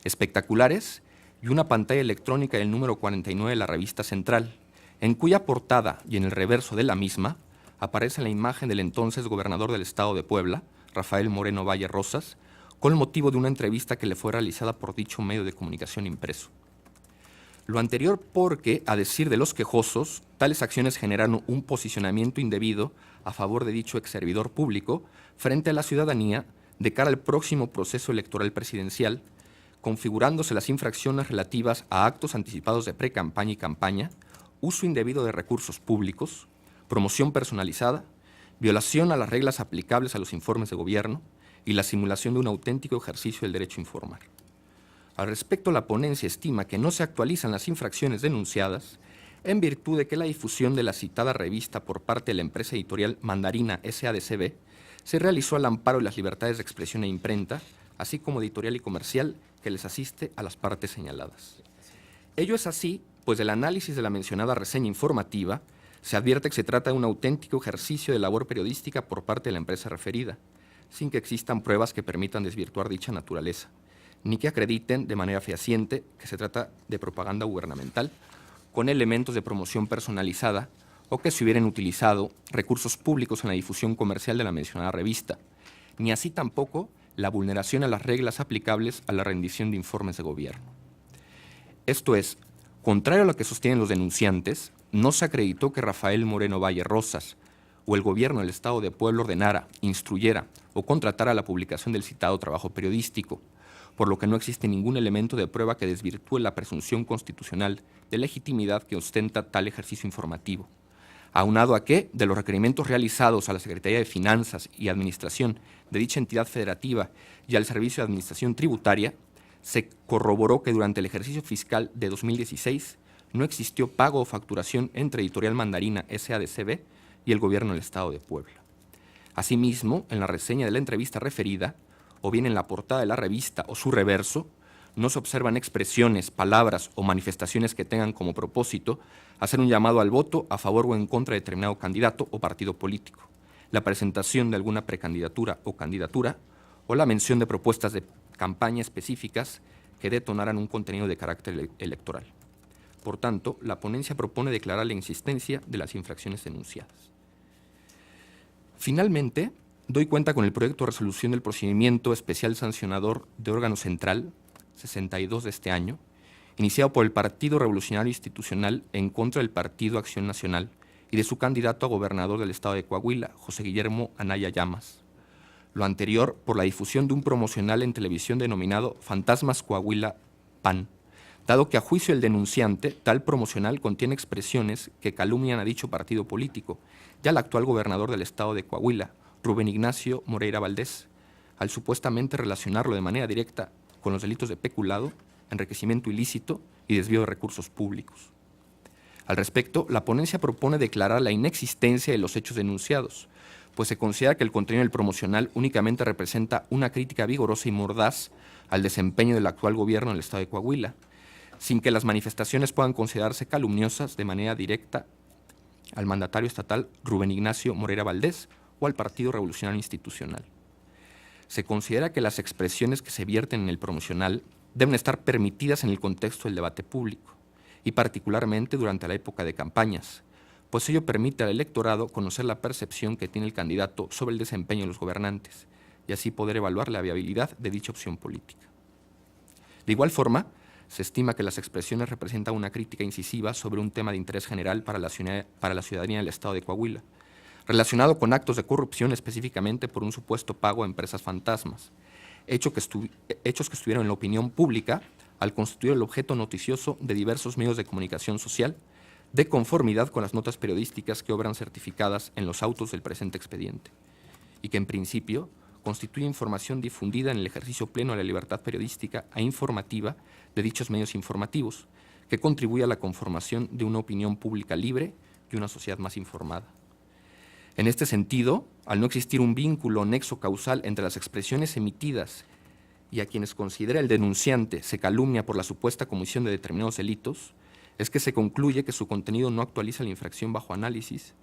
espectaculares y y una pantalla electrónica del número 49 de la revista Central, en cuya portada y en el reverso de la misma aparece la imagen del entonces gobernador del estado de Puebla, Rafael Moreno Valle Rosas, con motivo de una entrevista que le fue realizada por dicho medio de comunicación impreso. Lo anterior porque, a decir de los quejosos, tales acciones generaron un posicionamiento indebido a favor de dicho exservidor público frente a la ciudadanía de cara al próximo proceso electoral presidencial, configurándose las infracciones relativas a actos anticipados de pre-campaña y campaña, uso indebido de recursos públicos, promoción personalizada, violación a las reglas aplicables a los informes de gobierno y la simulación de un auténtico ejercicio del derecho a informar. Al respecto, la ponencia estima que no se actualizan las infracciones denunciadas en virtud de que la difusión de la citada revista por parte de la empresa editorial Mandarina SADCB se realizó al amparo de las libertades de expresión e imprenta, así como editorial y comercial que les asiste a las partes señaladas. Ello es así, pues del análisis de la mencionada reseña informativa se advierte que se trata de un auténtico ejercicio de labor periodística por parte de la empresa referida, sin que existan pruebas que permitan desvirtuar dicha naturaleza, ni que acrediten de manera fehaciente que se trata de propaganda gubernamental con elementos de promoción personalizada o que se hubieran utilizado recursos públicos en la difusión comercial de la mencionada revista, ni así tampoco la vulneración a las reglas aplicables a la rendición de informes de gobierno. Esto es, contrario a lo que sostienen los denunciantes, no se acreditó que Rafael Moreno Valle Rosas o el gobierno del Estado de Puebla ordenara, instruyera o contratara la publicación del citado trabajo periodístico, por lo que no existe ningún elemento de prueba que desvirtúe la presunción constitucional de legitimidad que ostenta tal ejercicio informativo. Aunado a que, de los requerimientos realizados a la Secretaría de Finanzas y Administración de dicha entidad federativa y al Servicio de Administración Tributaria, se corroboró que durante el ejercicio fiscal de 2016 no existió pago o facturación entre Editorial Mandarina SADCB y el Gobierno del Estado de Puebla. Asimismo, en la reseña de la entrevista referida, o bien en la portada de la revista o su reverso, no se observan expresiones, palabras o manifestaciones que tengan como propósito hacer un llamado al voto a favor o en contra de determinado candidato o partido político, la presentación de alguna precandidatura o candidatura, o la mención de propuestas de campaña específicas que detonaran un contenido de carácter electoral. Por tanto, la ponencia propone declarar la insistencia de las infracciones denunciadas. Finalmente, doy cuenta con el proyecto de resolución del procedimiento especial sancionador de órgano central 62 de este año, iniciado por el Partido Revolucionario Institucional en contra del Partido Acción Nacional y de su candidato a gobernador del estado de Coahuila, José Guillermo Anaya Llamas. Lo anterior por la difusión de un promocional en televisión denominado Fantasmas Coahuila PAN, dado que a juicio del denunciante, tal promocional contiene expresiones que calumnian a dicho partido político y al actual gobernador del estado de Coahuila, Rubén Ignacio Moreira Valdés, al supuestamente relacionarlo de manera directa con los delitos de peculado, enriquecimiento ilícito y desvío de recursos públicos. Al respecto, la ponencia propone declarar la inexistencia de los hechos denunciados, pues se considera que el contenido del promocional únicamente representa una crítica vigorosa y mordaz al desempeño del actual gobierno del estado de Coahuila, sin que las manifestaciones puedan considerarse calumniosas de manera directa al mandatario estatal Rubén Ignacio Moreira Valdés o al Partido Revolucionario Institucional. Se considera que las expresiones que se vierten en el promocional deben estar permitidas en el contexto del debate público y particularmente durante la época de campañas, pues ello permite al electorado conocer la percepción que tiene el candidato sobre el desempeño de los gobernantes y así poder evaluar la viabilidad de dicha opción política. De igual forma, se estima que las expresiones representan una crítica incisiva sobre un tema de interés general para la ciudadanía del estado de Coahuila, relacionado con actos de corrupción específicamente por un supuesto pago a empresas fantasmas, hechos que estuvieron en la opinión pública al constituir el objeto noticioso de diversos medios de comunicación social, de conformidad con las notas periodísticas que obran certificadas en los autos del presente expediente, y que en principio constituye información difundida en el ejercicio pleno de la libertad periodística e informativa de dichos medios informativos, que contribuye a la conformación de una opinión pública libre y una sociedad más informada. En este sentido, al no existir un vínculo o nexo causal entre las expresiones emitidas y a quienes considera el denunciante se calumnia por la supuesta comisión de determinados delitos, es que se concluye que su contenido no actualiza la infracción bajo análisis,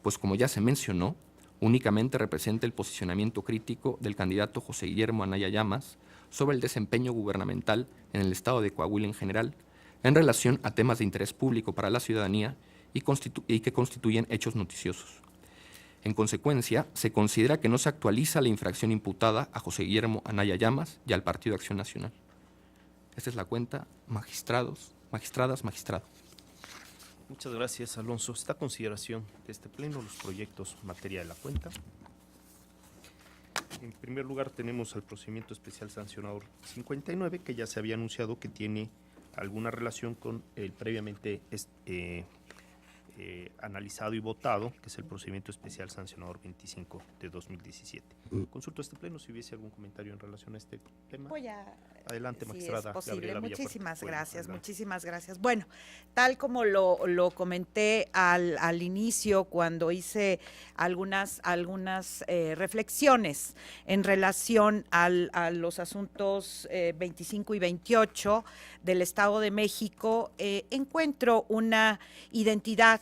pues como ya se mencionó, únicamente representa el posicionamiento crítico del candidato José Guillermo Anaya Llamas sobre el desempeño gubernamental en el estado de Coahuila en general, en relación a temas de interés público para la ciudadanía y que constituyen hechos noticiosos. En consecuencia, se considera que no se actualiza la infracción imputada a José Guillermo Anaya Llamas y al Partido Acción Nacional. Esta es la cuenta, magistrados, magistradas, magistrado.
Muchas gracias, Alonso. Esta consideración de este pleno, los proyectos materia de la cuenta. En primer lugar tenemos el procedimiento especial sancionador 59, que ya se había anunciado que tiene alguna relación con el previamente analizado y votado, que es el procedimiento especial sancionador 25 de 2017. Consulto a este pleno si hubiese algún comentario en relación a este tema. Adelante, magistrada.
Si es posible.
Gabriela Villafuerte.
Muchísimas gracias,
Adelante.
muchísimas gracias. Bueno, tal como lo comenté al inicio, cuando hice algunas reflexiones en relación a los asuntos 25 y 28 del Estado de México, encuentro una identidad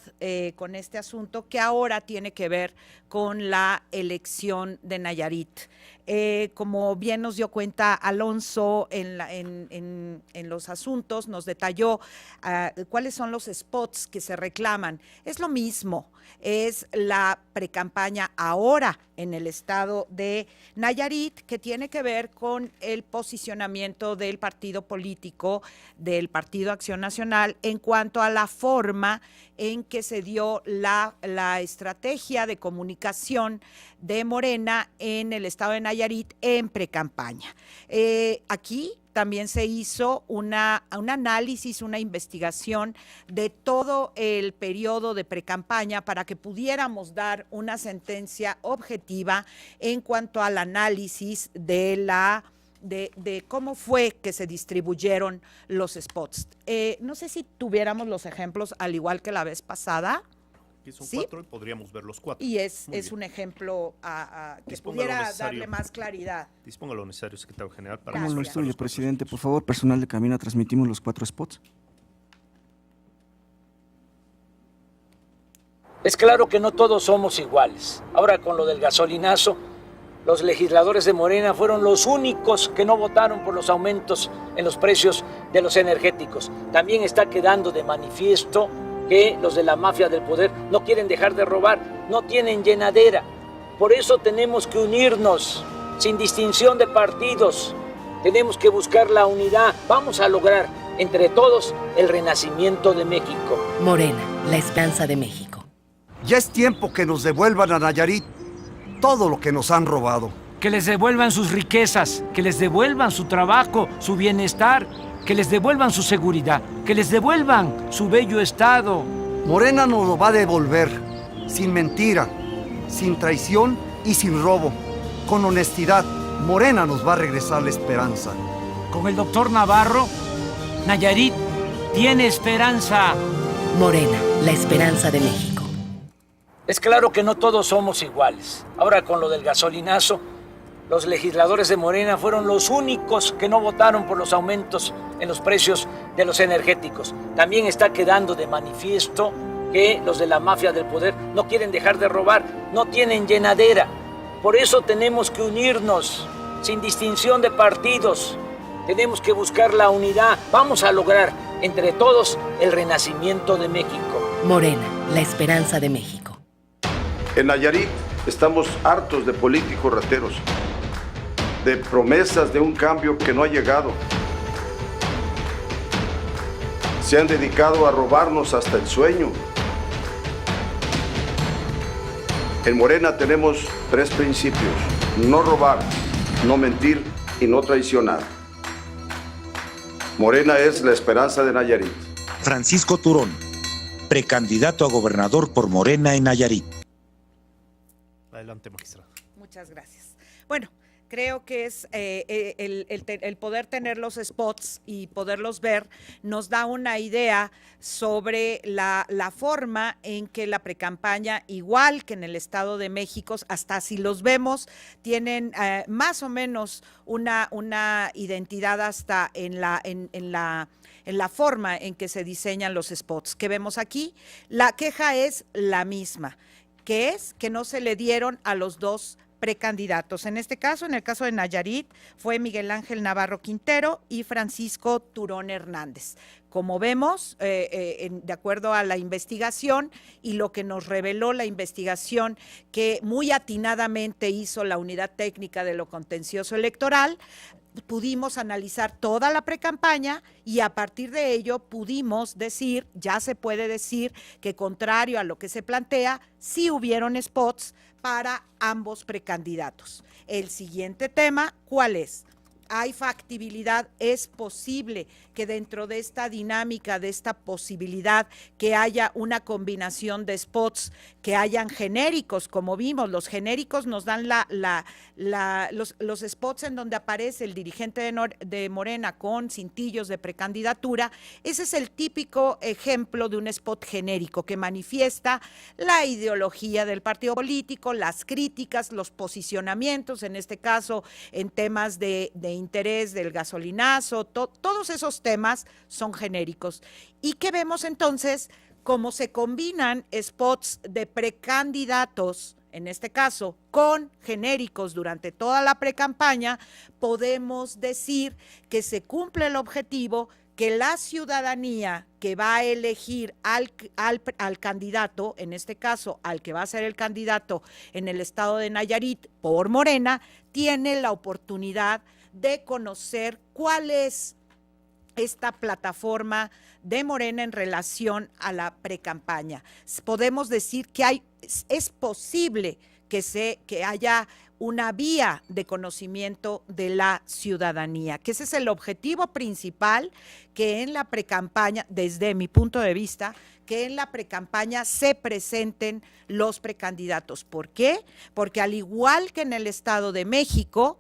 con este asunto que ahora tiene que ver con la elección de Nayarit. Como bien nos dio cuenta Alonso en los asuntos, nos detalló cuáles son los spots que se reclaman. Es lo mismo, es la precampaña ahora en el estado de Nayarit, que tiene que ver con el posicionamiento del partido político, del Partido Acción Nacional, en cuanto a la forma en que se dio la estrategia de comunicación de Morena en el estado de Nayarit en precampaña. Aquí también se hizo un análisis, una investigación de todo el periodo de precampaña para que pudiéramos dar una sentencia objetiva en cuanto al análisis de cómo fue que se distribuyeron los spots. No sé si tuviéramos los ejemplos al igual que la vez pasada.
Aquí son
¿Sí?
4 y podríamos ver los 4.
Y es
Muy bien.
un ejemplo que
Disponga lo
pudiera
necesario.
darle más claridad.
Disponga lo necesario, secretario general, para
¿Cómo lo
Gracias.
instruye, presidente? Por favor, personal de cabina, transmitimos los 4 spots.
Es claro que no todos somos iguales. Ahora con lo del gasolinazo, los legisladores de Morena fueron los únicos que no votaron por los aumentos en los precios de los energéticos. También está quedando de manifiesto que los de la mafia del poder no quieren dejar de robar, no tienen llenadera. Por eso tenemos que unirnos, sin distinción de partidos. Tenemos que buscar la unidad. Vamos a lograr entre todos el renacimiento de México.
Morena, la esperanza de México.
Ya es tiempo que nos devuelvan a Nayarit todo lo que nos han robado.
Que les devuelvan sus riquezas, que les devuelvan su trabajo, su bienestar, que les devuelvan su seguridad, que les devuelvan su bello estado.
Morena nos lo va a devolver, sin mentira, sin traición y sin robo. Con honestidad, Morena nos va a regresar la esperanza.
Con el doctor Navarro, Nayarit tiene esperanza.
Morena, la esperanza de México.
Es claro que no todos somos iguales. Ahora con lo del gasolinazo, los legisladores de Morena fueron los únicos que no votaron por los aumentos en los precios de los energéticos. También está quedando de manifiesto que los de la mafia del poder no quieren dejar de robar, no tienen llenadera. Por eso tenemos que unirnos, sin distinción de partidos. Tenemos que buscar la unidad. Vamos a lograr entre todos el renacimiento de México.
Morena, la esperanza de México.
En Nayarit estamos hartos de políticos rateros, de promesas de un cambio que no ha llegado. Se han dedicado a robarnos hasta el sueño. En Morena tenemos 3 principios: no robar, no mentir y no traicionar. Morena es la esperanza de Nayarit.
Francisco Turón, precandidato a gobernador por Morena en Nayarit.
Adelante, magistrado.
Muchas gracias. Bueno, creo que es el poder tener los spots y poderlos ver nos da una idea sobre la forma en que la precampaña, igual que en el Estado de México, hasta si los vemos, tienen más o menos una identidad hasta en la forma en que se diseñan los spots que vemos aquí. La queja es la misma. que es que no se le dieron a los dos precandidatos. En este caso, en el caso de Nayarit, fue Miguel Ángel Navarro Quintero y Francisco Turón Hernández. Como vemos, de acuerdo a la investigación y lo que nos reveló la investigación que muy atinadamente hizo la Unidad Técnica de lo Contencioso Electoral, pudimos analizar toda la precampaña y a partir de ello pudimos decir, ya se puede decir que contrario a lo que se plantea, sí hubieron spots para ambos precandidatos. El siguiente tema, ¿cuál es? Hay factibilidad, es posible que dentro de esta dinámica, de esta posibilidad, que haya una combinación de spots, que hayan genéricos, como vimos, los genéricos nos dan los spots en donde aparece el dirigente de Morena con cintillos de precandidatura. Ese es el típico ejemplo de un spot genérico que manifiesta la ideología del partido político, las críticas, los posicionamientos, en este caso en temas de interés del gasolinazo, todos esos temas son genéricos. ¿Y qué vemos entonces? Cómo se combinan spots de precandidatos, en este caso, con genéricos durante toda la precampaña, podemos decir que se cumple el objetivo que la ciudadanía que va a elegir al candidato, en este caso al que va a ser el candidato en el estado de Nayarit por Morena, tiene la oportunidad de conocer cuál es esta plataforma de Morena en relación a la precampaña. Podemos decir que es posible que haya una vía de conocimiento de la ciudadanía, que ese es el objetivo principal, que en la precampaña, desde mi punto de vista, que en la precampaña se presenten los precandidatos. ¿Por qué? Porque al igual que en el Estado de México,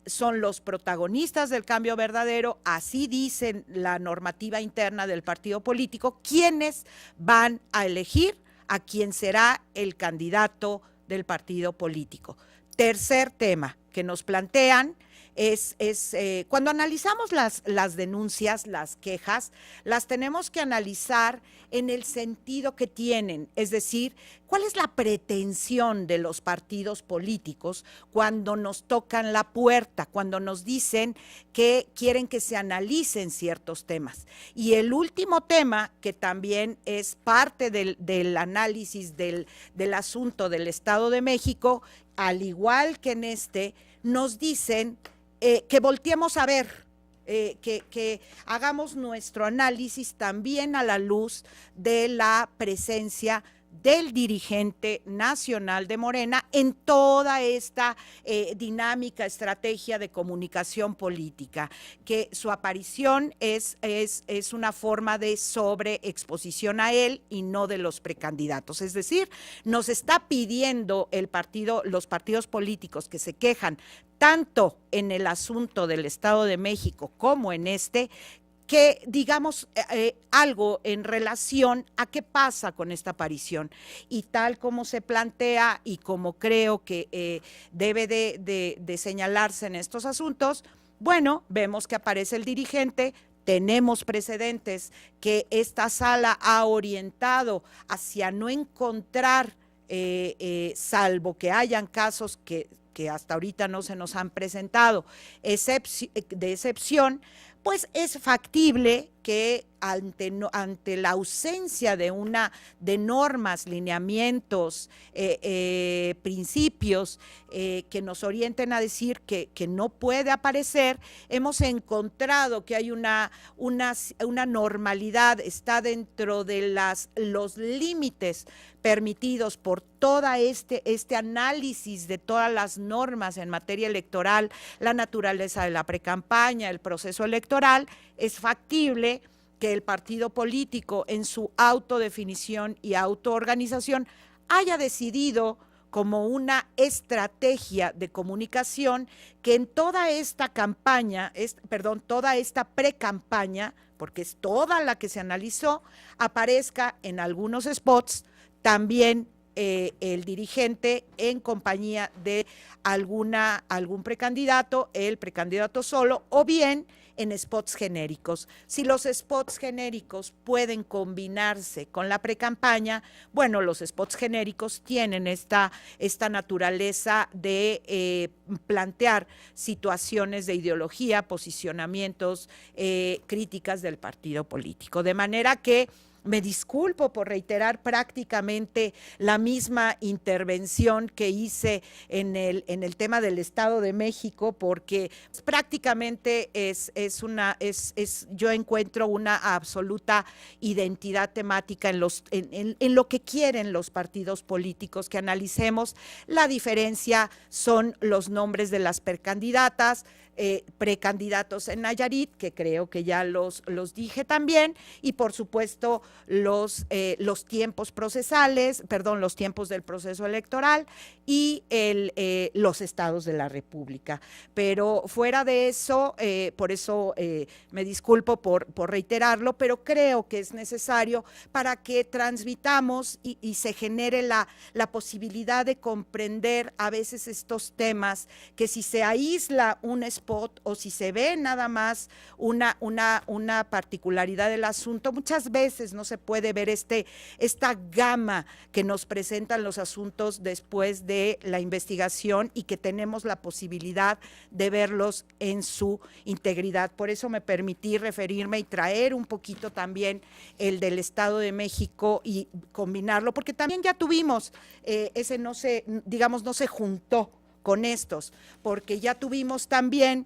son los protagonistas del cambio verdadero, así dicen la normativa interna del partido político, quienes van a elegir a quien será el candidato del partido político. Tercer tema que nos plantean es cuando analizamos las denuncias, las quejas, las tenemos que analizar en el sentido que tienen, es decir, cuál es la pretensión de los partidos políticos cuando nos tocan la puerta, cuando nos dicen que quieren que se analicen ciertos temas. Y el último tema, que también es parte del análisis del asunto del Estado de México, al igual que en este, nos dicen que volteemos a ver, que hagamos nuestro análisis también a la luz de la presencia del dirigente nacional de Morena en toda esta dinámica, estrategia de comunicación política, que su aparición es una forma de sobreexposición a él y no de los precandidatos. Es decir, nos está pidiendo los partidos políticos que se quejan tanto en el asunto del Estado de México como en que digamos algo en relación a qué pasa con esta aparición. Y tal como se plantea y como creo que debe de señalarse en estos asuntos, bueno, vemos que aparece el dirigente, tenemos precedentes que esta sala ha orientado hacia no encontrar, salvo que hayan casos que hasta ahorita no se nos han presentado de excepción, pues es factible que ante la ausencia de normas, lineamientos, principios que nos orienten a decir que no puede aparecer, hemos encontrado que hay una normalidad, está dentro de los límites permitidos por todo este análisis de todas las normas en materia electoral, la naturaleza de la precampaña, el proceso electoral. Es factible que el partido político en su autodefinición y autoorganización haya decidido como una estrategia de comunicación que en toda esta campaña, toda esta precampaña, porque es toda la que se analizó, aparezca en algunos spots también el dirigente en compañía de algún precandidato, el precandidato solo, o bien en spots genéricos. Si los spots genéricos pueden combinarse con la precampaña, bueno, los spots genéricos tienen esta naturaleza de plantear situaciones de ideología, posicionamientos, críticas del partido político. De manera que me disculpo por reiterar prácticamente la misma intervención que hice en el tema del Estado de México, porque prácticamente yo encuentro una absoluta identidad temática en lo que quieren los partidos políticos que analicemos. La diferencia son los nombres de las precandidatas, precandidatos en Nayarit, que creo que ya los dije también, y por supuesto los tiempos procesales, los tiempos del proceso electoral y los estados de la República. Pero fuera de eso, por eso me disculpo por reiterarlo, pero creo que es necesario para que transmitamos y se genere la posibilidad de comprender a veces estos temas, que si se aísla un spot o si se ve nada más una particularidad del asunto, muchas veces no se puede ver esta gama que nos presentan los asuntos después de la investigación y que tenemos la posibilidad de verlos en su integridad. Por eso me permití referirme y traer un poquito también el del Estado de México y combinarlo, porque también ya tuvimos, no se juntó con estos, porque ya tuvimos también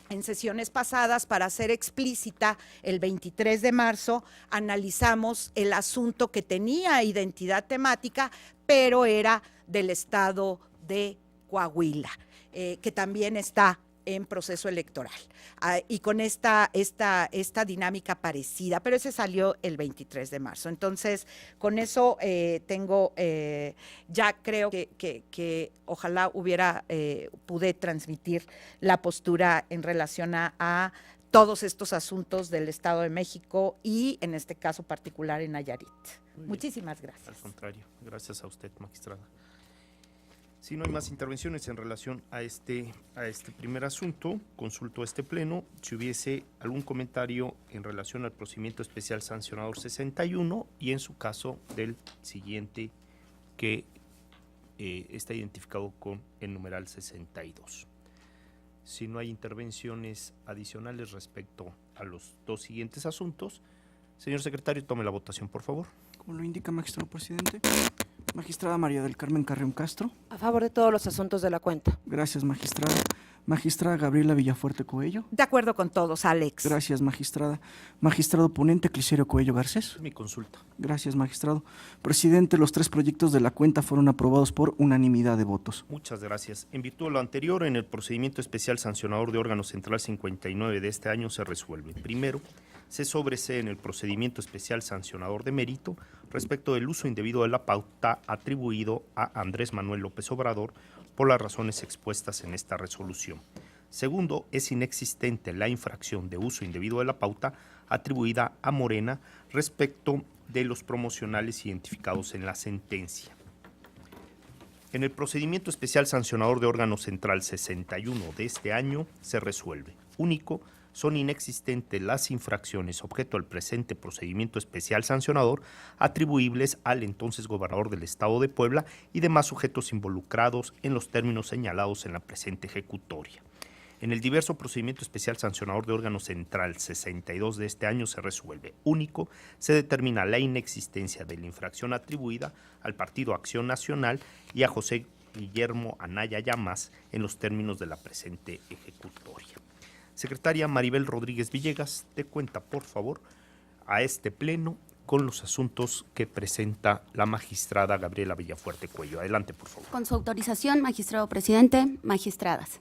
en sesiones pasadas, para ser explícita, el 23 de marzo analizamos el asunto que tenía identidad temática, pero era del Estado de Coahuila, que también está en proceso electoral, y con esta dinámica parecida, pero ese salió el 23 de marzo. Entonces, con eso ya creo que ojalá pude transmitir la postura en relación a todos estos asuntos del Estado de México y en este caso particular en Nayarit. Muchísimas gracias.
Al contrario, gracias a usted, magistrada. Si no hay más intervenciones en relación a este primer asunto, consulto a este pleno si hubiese algún comentario en relación al procedimiento especial sancionador 61 y en su caso del siguiente que está identificado con el numeral 62. Si no hay intervenciones adicionales respecto a los dos siguientes asuntos, señor secretario, tome la votación, por favor.
Como lo indica, magistrado presidente. Magistrada María del Carmen Carrión Castro.
A favor de todos los asuntos de la cuenta.
Gracias, magistrada. Magistrada Gabriela Villafuerte Coello.
De acuerdo con todos, Alex.
Gracias, magistrada. Magistrado ponente Clicerio Coello Garcés.
Mi consulta.
Gracias, magistrado. Presidente, los 3 proyectos de la cuenta fueron aprobados por unanimidad de votos.
Muchas gracias. En virtud de lo anterior, en el procedimiento especial sancionador de órgano central 59 de este año se resuelve. Primero, se sobresee en el procedimiento especial sancionador de mérito respecto del uso indebido de la pauta atribuido a Andrés Manuel López Obrador por las razones expuestas en esta resolución. Segundo, es inexistente la infracción de uso indebido de la pauta atribuida a Morena respecto de los promocionales identificados en la sentencia. En el procedimiento especial sancionador de órgano central 61 de este año se resuelve. Único, son inexistentes las infracciones objeto del presente procedimiento especial sancionador atribuibles al entonces gobernador del Estado de Puebla y demás sujetos involucrados en los términos señalados en la presente ejecutoria. En el diverso procedimiento especial sancionador de órgano central 62 de este año se resuelve. Único, se determina la inexistencia de la infracción atribuida al Partido Acción Nacional y a José Guillermo Anaya Llamas en los términos de la presente ejecutoria. Secretaria Maribel Rodríguez Villegas, dé cuenta, por favor, a este pleno con los asuntos que presenta la magistrada Gabriela Villafuerte Coello. Adelante, por favor.
Con su autorización, magistrado presidente, magistradas.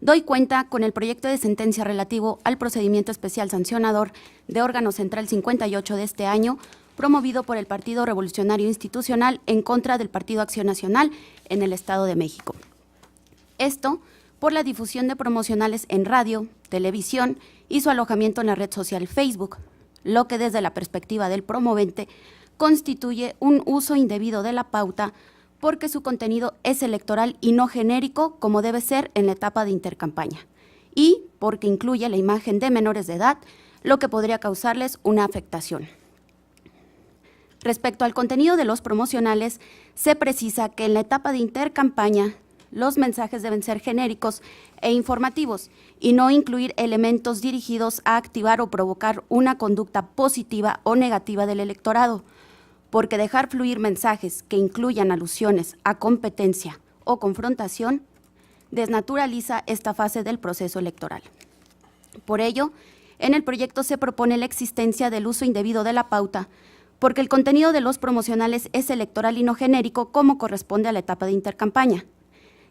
Doy cuenta con el proyecto de sentencia relativo al procedimiento especial sancionador de órgano central 58 de este año, promovido por el Partido Revolucionario Institucional en contra del Partido Acción Nacional en el Estado de México. Esto por la difusión de promocionales en radio, televisión y su alojamiento en la red social Facebook, lo que desde la perspectiva del promovente constituye un uso indebido de la pauta porque su contenido es electoral y no genérico, como debe ser en la etapa de intercampaña, y porque incluye la imagen de menores de edad, lo que podría causarles una afectación. Respecto al contenido de los promocionales, se precisa que en la etapa de intercampaña los mensajes deben ser genéricos e informativos y no incluir elementos dirigidos a activar o provocar una conducta positiva o negativa del electorado, porque dejar fluir mensajes que incluyan alusiones a competencia o confrontación desnaturaliza esta fase del proceso electoral. Por ello, en el proyecto se propone la existencia del uso indebido de la pauta, porque el contenido de los promocionales es electoral y no genérico, como corresponde a la etapa de intercampaña,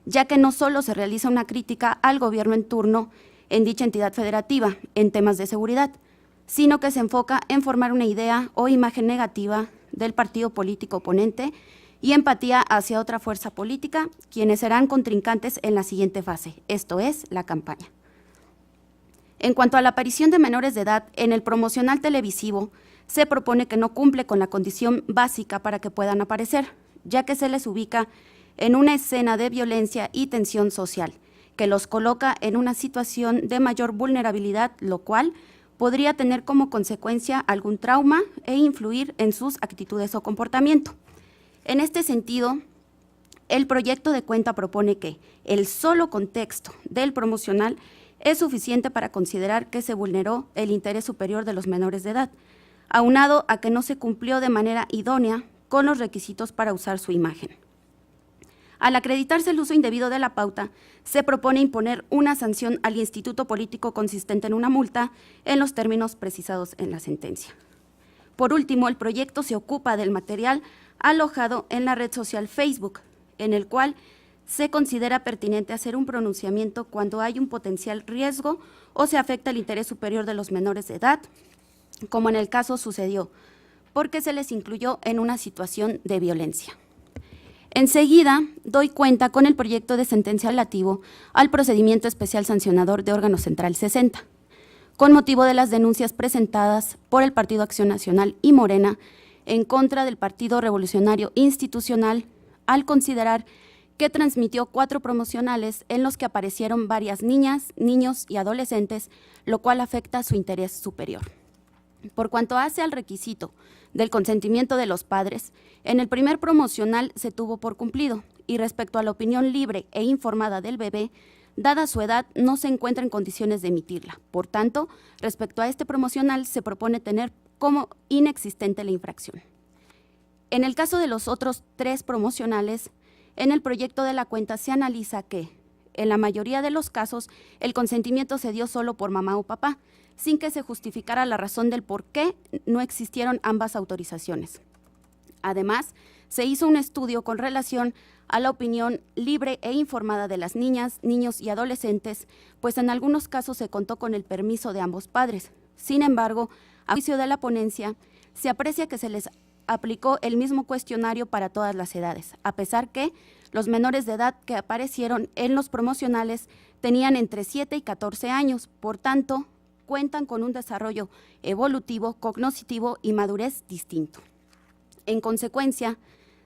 ya que no solo se realiza una crítica al gobierno en turno en dicha entidad federativa en temas de seguridad, sino que se enfoca en formar una idea o imagen negativa del partido político oponente y empatía hacia otra fuerza política, quienes serán contrincantes en la siguiente fase, esto es, la campaña. En cuanto a la aparición de menores de edad en el promocional televisivo, se propone que no cumple con la condición básica para que puedan aparecer, ya que se les ubica en una escena de violencia y tensión social, que los coloca en una situación de mayor vulnerabilidad, lo cual podría tener como consecuencia algún trauma e influir en sus actitudes o comportamiento. En este sentido, el proyecto de cuenta propone que el solo contexto del promocional es suficiente para considerar que se vulneró el interés superior de los menores de edad, aunado a que no se cumplió de manera idónea con los requisitos para usar su imagen. Al acreditarse el uso indebido de la pauta, se propone imponer una sanción al instituto político consistente en una multa en los términos precisados en la sentencia. Por último, el proyecto se ocupa del material alojado en la red social Facebook, en el cual se considera pertinente hacer un pronunciamiento cuando hay un potencial riesgo o se afecta el interés superior de los menores de edad, como en el caso sucedió, porque se les incluyó en una situación de violencia. Enseguida, doy cuenta con el proyecto de sentencia relativo al procedimiento especial sancionador de órgano central 60, con motivo de las denuncias presentadas por el Partido Acción Nacional y Morena en contra del Partido Revolucionario Institucional, al considerar que transmitió 4 promocionales en los que aparecieron varias niñas, niños y adolescentes, lo cual afecta su interés superior. Por cuanto hace al requisito del consentimiento de los padres, en el primer promocional se tuvo por cumplido y respecto a la opinión libre e informada del bebé, dada su edad, no se encuentra en condiciones de emitirla. Por tanto, respecto a este promocional se propone tener como inexistente la infracción. En el caso de los otros 3 promocionales, en el proyecto de la cuenta se analiza que, en la mayoría de los casos, el consentimiento se dio solo por mamá o papá, sin que se justificara la razón del por qué no existieron ambas autorizaciones. Además, se hizo un estudio con relación a la opinión libre e informada de las niñas, niños y adolescentes, pues en algunos casos se contó con el permiso de ambos padres. Sin embargo, a juicio de la ponencia, se aprecia que se les aplicó el mismo cuestionario para todas las edades, a pesar que los menores de edad que aparecieron en los promocionales tenían entre 7 y 14 años, por tanto, cuentan con un desarrollo evolutivo, cognitivo y madurez distinto. En consecuencia,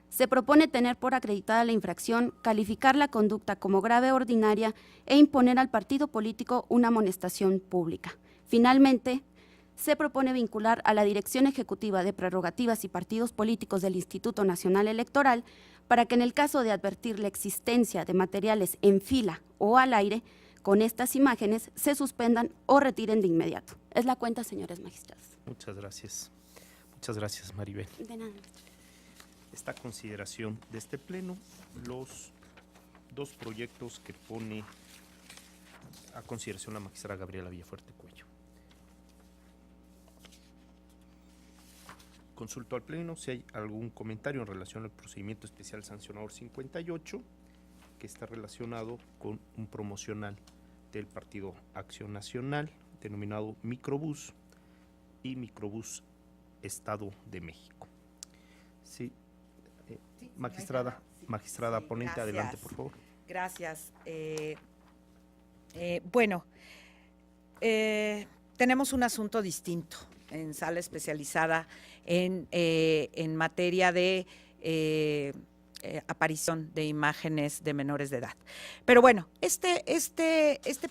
se propone tener por acreditada la infracción, calificar la conducta como grave o ordinaria e imponer al partido político una amonestación pública. Finalmente, se propone vincular a la Dirección Ejecutiva de Prerrogativas y Partidos Políticos del Instituto Nacional Electoral para que en el caso de advertir la existencia de materiales en fila o al aire, con estas imágenes se suspendan o retiren de inmediato. Es la cuenta, señores magistrados.
Muchas gracias. Muchas gracias, Maribel.
De nada.
Esta consideración de este pleno, los 2 proyectos que pone a consideración la magistrada Gabriela Villafuerte Cuello. Consulto al pleno si hay algún comentario en relación al procedimiento especial sancionador 58, que está relacionado con un promocional del Partido Acción Nacional, denominado Microbús y Microbús Estado de México. Sí, magistrada
Sí,
ponente,
gracias.
adelante, por favor.
Gracias. Bueno, tenemos un asunto distinto. en sala especializada en materia de aparición de imágenes de menores de edad. Pero bueno, este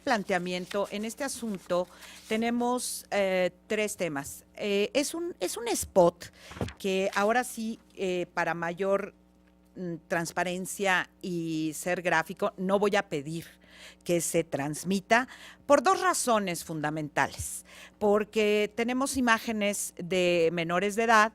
planteamiento, en este asunto tenemos 3 temas. Es un spot que ahora sí, para mayor transparencia y ser gráfico, no voy a pedir que se transmita por 2 razones fundamentales. Porque tenemos imágenes de menores de edad,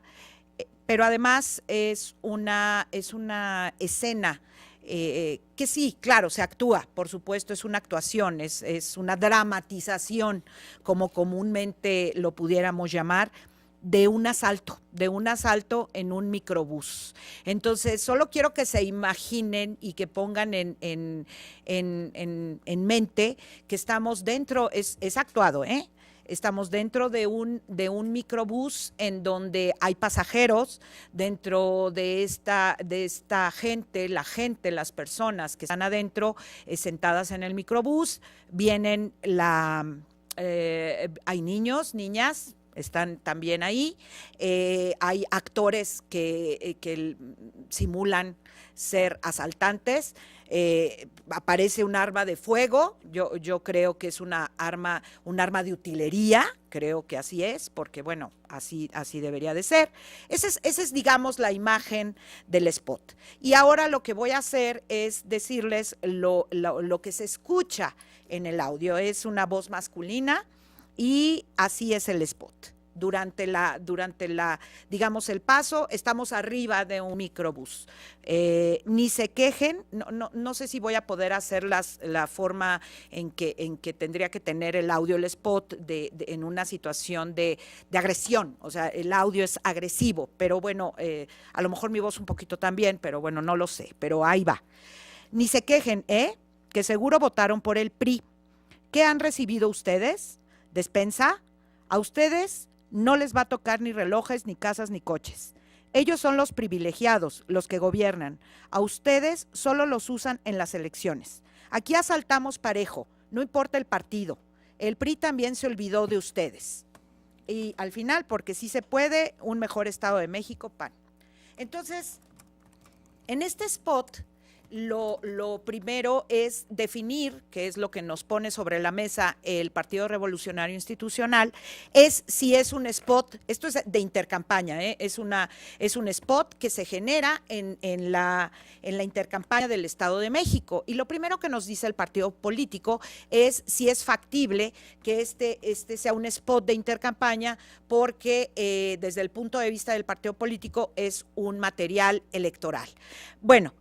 pero además es una escena que sí, claro, se actúa, por supuesto, es una actuación, es una dramatización, como comúnmente lo pudiéramos llamar, de un asalto en un microbús. Entonces, solo quiero que se imaginen y que pongan en mente que estamos dentro, es actuado, Estamos dentro de un microbús en donde hay pasajeros. Dentro de esta gente, las personas que están adentro, sentadas en el microbús, vienen hay niños, niñas, están también ahí. Hay actores que simulan ser asaltantes. Aparece un arma de fuego. Yo creo que es un arma de utilería. Creo que así es, porque bueno, así debería de ser. Esa es, digamos, la imagen del spot. Y ahora lo que voy a hacer es decirles lo que se escucha en el audio. Es una voz masculina. Y así es el spot. Durante digamos, el paso, estamos arriba de un microbús. Ni se quejen, no sé si voy a poder hacer la forma en que tendría que tener el audio, el spot, en una situación de agresión. O sea, el audio es agresivo, pero bueno, a lo mejor mi voz un poquito también, pero bueno, no lo sé, pero ahí va. Ni se quejen, que seguro votaron por el PRI. ¿Qué han recibido ustedes? ¿Despensa? A ustedes no les va a tocar ni relojes, ni casas, ni coches. Ellos son los privilegiados, los que gobiernan. A ustedes solo los usan en las elecciones. Aquí asaltamos parejo, no importa el partido. El PRI también se olvidó de ustedes. Y al final, porque sí se puede, un mejor Estado de México, PAN. Entonces, en este spot, lo primero es definir, que es lo que nos pone sobre la mesa el Partido Revolucionario Institucional, es si es un spot. Esto es de intercampaña, es un spot que se genera en la intercampaña del Estado de México. Y lo primero que nos dice el partido político es si es factible que este sea un spot de intercampaña, porque desde el punto de vista del partido político es un material electoral. Bueno,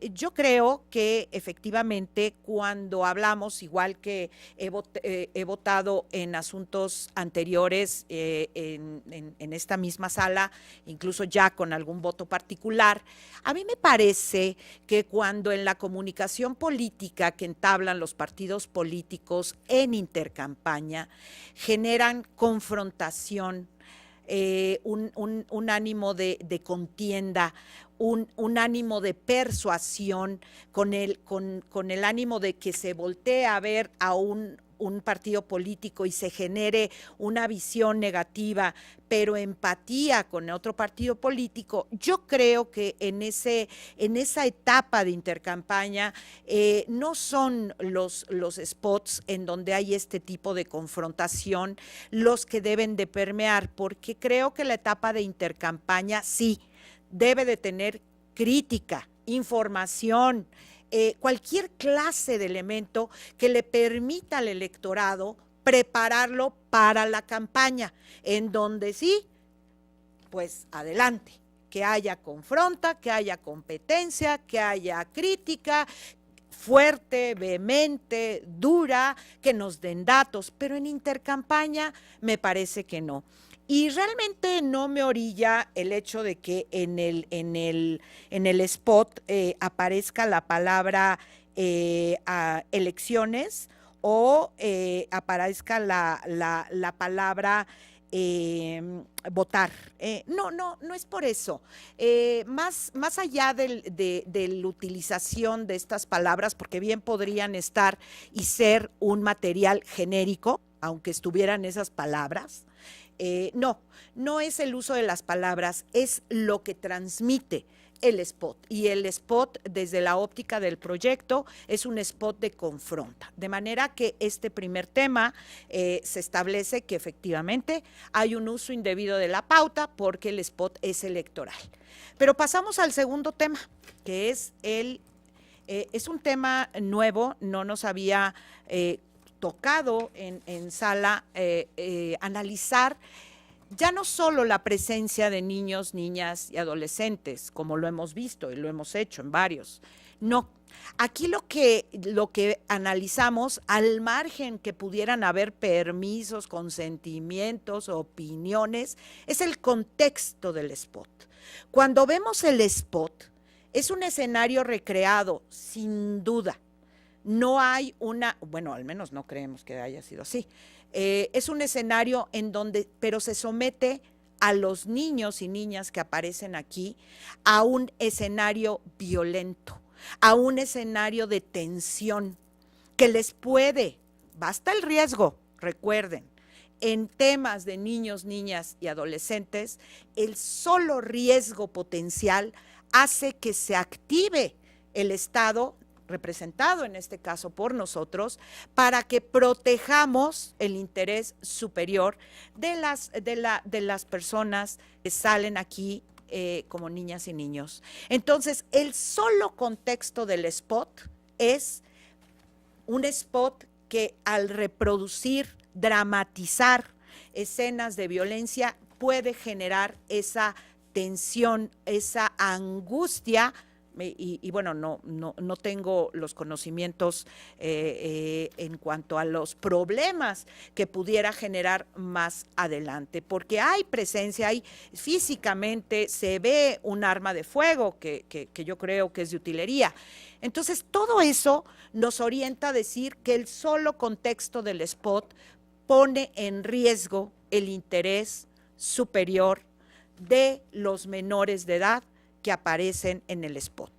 yo creo que efectivamente cuando hablamos, igual que he votado en asuntos anteriores en esta misma sala, incluso ya con algún voto particular, a mí me parece que cuando en la comunicación política que entablan los partidos políticos en intercampaña generan confrontación, un ánimo de contienda, un ánimo de persuasión, con el ánimo de que se voltee a ver a un partido político y se genere una visión negativa, pero empatía con otro partido político. Yo creo que en esa etapa de intercampaña no son los spots en donde hay este tipo de confrontación los que deben de permear, porque creo que la etapa de intercampaña sí debe de tener crítica, información, cualquier clase de elemento que le permita al electorado prepararlo para la campaña, en donde sí, pues adelante, que haya confronta, que haya competencia, que haya crítica fuerte, vehemente, dura, que nos den datos, pero en intercampaña me parece que no. Y realmente no me orilla el hecho de que en el spot aparezca la palabra elecciones o aparezca la palabra votar. No es por eso. Más allá de la utilización de estas palabras, porque bien podrían estar y ser un material genérico, aunque estuvieran esas palabras, no es el uso de las palabras, es lo que transmite el spot. Y el spot, desde la óptica del proyecto, es un spot de confronta. De manera que este primer tema se establece que efectivamente hay un uso indebido de la pauta porque el spot es electoral. Pero pasamos al segundo tema, que es es un tema nuevo, no nos había tocado en sala analizar ya no solo la presencia de niños, niñas y adolescentes, como lo hemos visto y lo hemos hecho en varios. No, aquí lo que analizamos, al margen que pudieran haber permisos, consentimientos, opiniones, es el contexto del spot. Cuando vemos el spot, es un escenario recreado, sin duda. No hay bueno, al menos no creemos que haya sido así. Es un escenario en donde, pero se somete a los niños y niñas que aparecen aquí a un escenario violento, a un escenario de tensión que les basta el riesgo, recuerden, en temas de niños, niñas y adolescentes, el solo riesgo potencial hace que se active el Estado, representado en este caso por nosotros, para que protejamos el interés superior de las personas que salen aquí como niñas y niños. Entonces, el solo contexto del spot es un spot que al reproducir, dramatizar escenas de violencia puede generar esa tensión, esa angustia. Y bueno, no tengo los conocimientos en cuanto a los problemas que pudiera generar más adelante, porque hay presencia, físicamente se ve un arma de fuego que yo creo que es de utilería. Entonces, todo eso nos orienta a decir que el solo contexto del spot pone en riesgo el interés superior de los menores de edad que aparecen en el spot.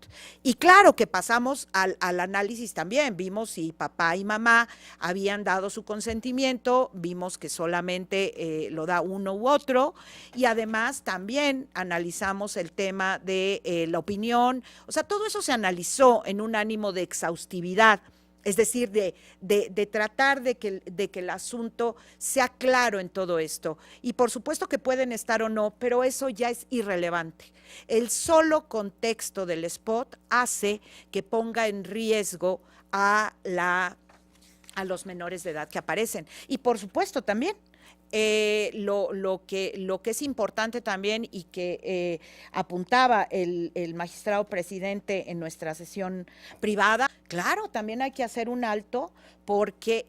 Y claro que pasamos al análisis también, vimos si papá y mamá habían dado su consentimiento, vimos que solamente lo da uno u otro, y además también analizamos el tema de la opinión, o sea, todo eso se analizó en un ánimo de exhaustividad. Es decir, de tratar de que el asunto sea claro en todo esto. Y por supuesto que pueden estar o no, pero eso ya es irrelevante. El solo contexto del spot hace que ponga en riesgo a los menores de edad que aparecen. Y por supuesto también lo que es importante también y que apuntaba el magistrado presidente en nuestra sesión privada, claro, también hay que hacer un alto porque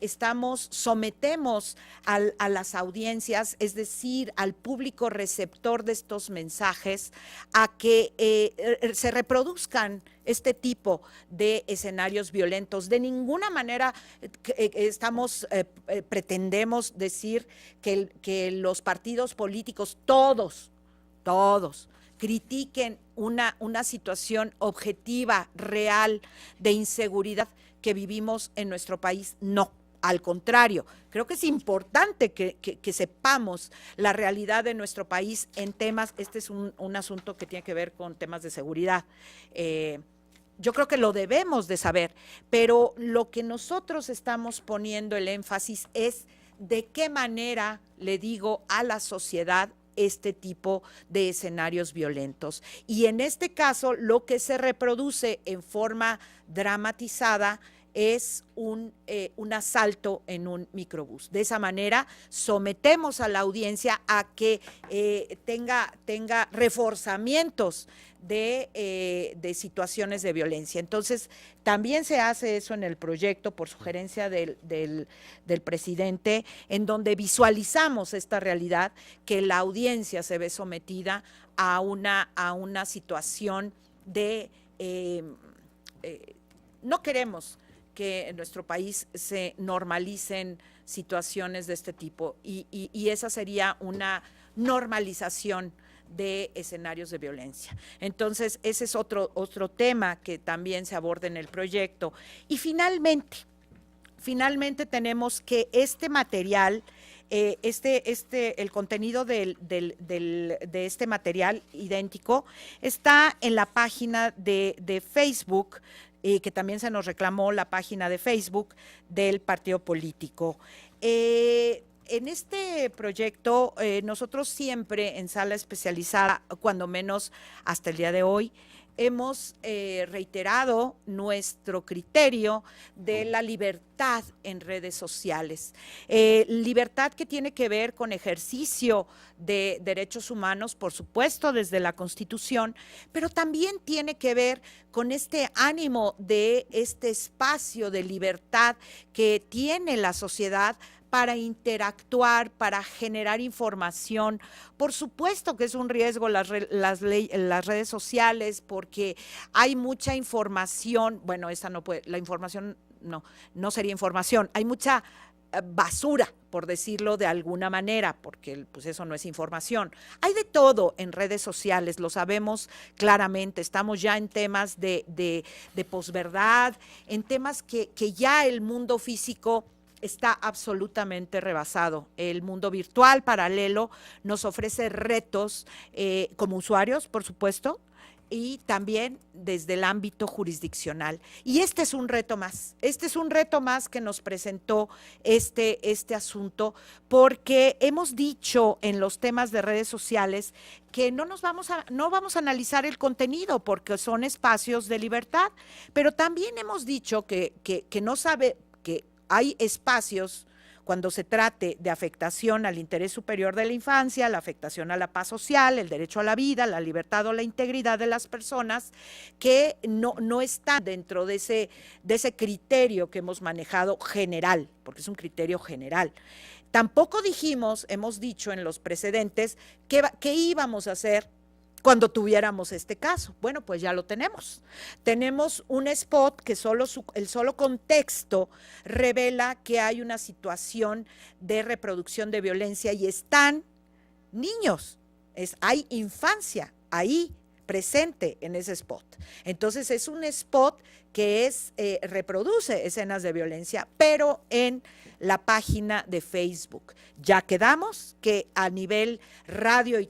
sometemos a las audiencias, es decir, al público receptor de estos mensajes, a que se reproduzcan este tipo de escenarios violentos. De ninguna manera pretendemos decir que los partidos políticos, todos, critiquen una situación objetiva, real, de inseguridad que vivimos en nuestro país. No, al contrario, creo que es importante que sepamos la realidad de nuestro país en temas, este es un asunto que tiene que ver con temas de seguridad. Yo creo que lo debemos de saber, pero lo que nosotros estamos poniendo el énfasis es de qué manera le digo a la sociedad este tipo de escenarios violentos. Y en este caso, lo que se reproduce en forma dramatizada es un asalto en un microbús. De esa manera, sometemos a la audiencia a que tenga reforzamientos de situaciones de violencia. Entonces, también se hace eso en el proyecto por sugerencia del presidente, en donde visualizamos esta realidad, que la audiencia se ve sometida a una situación de no queremos que en nuestro país se normalicen situaciones de este tipo y esa sería una normalización de escenarios de violencia. Entonces, ese es otro tema que también se aborda en el proyecto. Y finalmente tenemos que este material el contenido de este material idéntico está en la página de Facebook, que también se nos reclamó la página de Facebook del partido político. En este proyecto, nosotros siempre en Sala Especializada, cuando menos hasta el día de hoy, hemos reiterado nuestro criterio de la libertad en redes sociales. Libertad que tiene que ver con ejercicio de derechos humanos, por supuesto, desde la Constitución, pero también tiene que ver con este ánimo de este espacio de libertad que tiene la sociedad para interactuar, para generar información. Por supuesto que es un riesgo las redes sociales, porque hay mucha información, bueno, esta no puede, la información no sería información, hay mucha basura, por decirlo de alguna manera, porque pues eso no es información. Hay de todo en redes sociales, lo sabemos claramente, estamos ya en temas de posverdad, en temas que ya el mundo físico está absolutamente rebasado. El mundo virtual paralelo nos ofrece retos como usuarios, por supuesto, y también desde el ámbito jurisdiccional. Y este es un reto más. Este es un reto más que nos presentó este asunto, porque hemos dicho en los temas de redes sociales que no vamos a analizar el contenido porque son espacios de libertad, pero también hemos dicho que hay espacios cuando se trate de afectación al interés superior de la infancia, la afectación a la paz social, el derecho a la vida, la libertad o la integridad de las personas, que no están dentro de ese criterio que hemos manejado general, porque es un criterio general. Tampoco hemos dicho en los precedentes qué íbamos a hacer cuando tuviéramos este caso. Bueno, pues ya lo tenemos. Tenemos un spot que el solo contexto revela que hay una situación de reproducción de violencia y están niños, hay infancia ahí presente en ese spot. Entonces es un spot que reproduce escenas de violencia, pero en la página de Facebook. Ya quedamos que a nivel radio y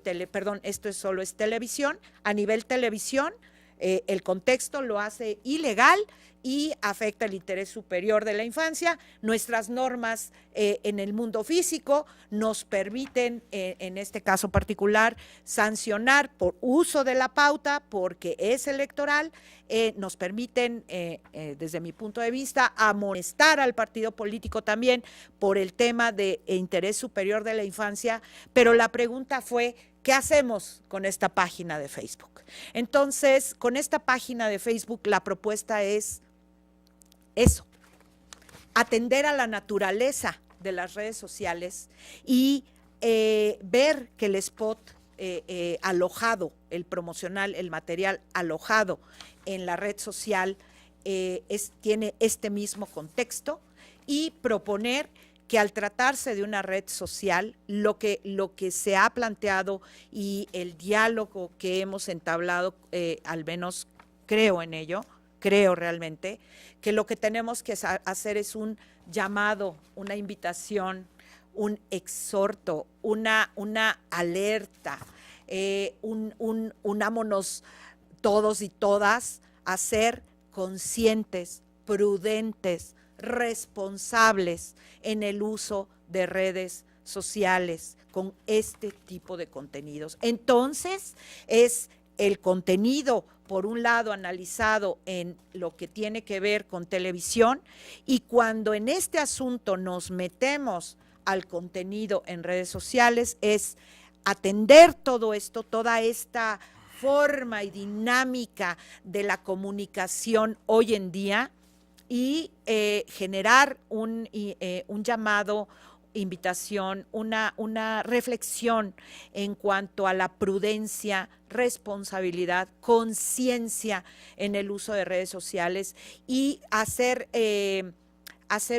esto solo es televisión, a nivel televisión, el contexto lo hace ilegal y afecta el interés superior de la infancia. Nuestras normas en el mundo físico nos permiten, en este caso particular, sancionar por uso de la pauta porque es electoral, nos permiten, desde mi punto de vista, amonestar al partido político también por el tema de interés superior de la infancia, pero la pregunta fue, ¿qué hacemos con esta página de Facebook? Entonces, con esta página de Facebook, la propuesta es eso, atender a la naturaleza de las redes sociales y ver que el spot alojado, el promocional, el material alojado en la red social tiene este mismo contexto y proponer que al tratarse de una red social, lo que se ha planteado y el diálogo que hemos entablado, al menos creo en ello, creo realmente, que lo que tenemos que hacer es un llamado, una invitación, un exhorto, una alerta, unámonos todos y todas a ser conscientes, prudentes, responsables en el uso de redes sociales con este tipo de contenidos. Entonces, es el contenido, por un lado, analizado en lo que tiene que ver con televisión, y cuando en este asunto nos metemos al contenido en redes sociales, es atender todo esto, toda esta forma y dinámica de la comunicación hoy en día, y generar un llamado, invitación, una reflexión en cuanto a la prudencia, responsabilidad, conciencia en el uso de redes sociales y hacer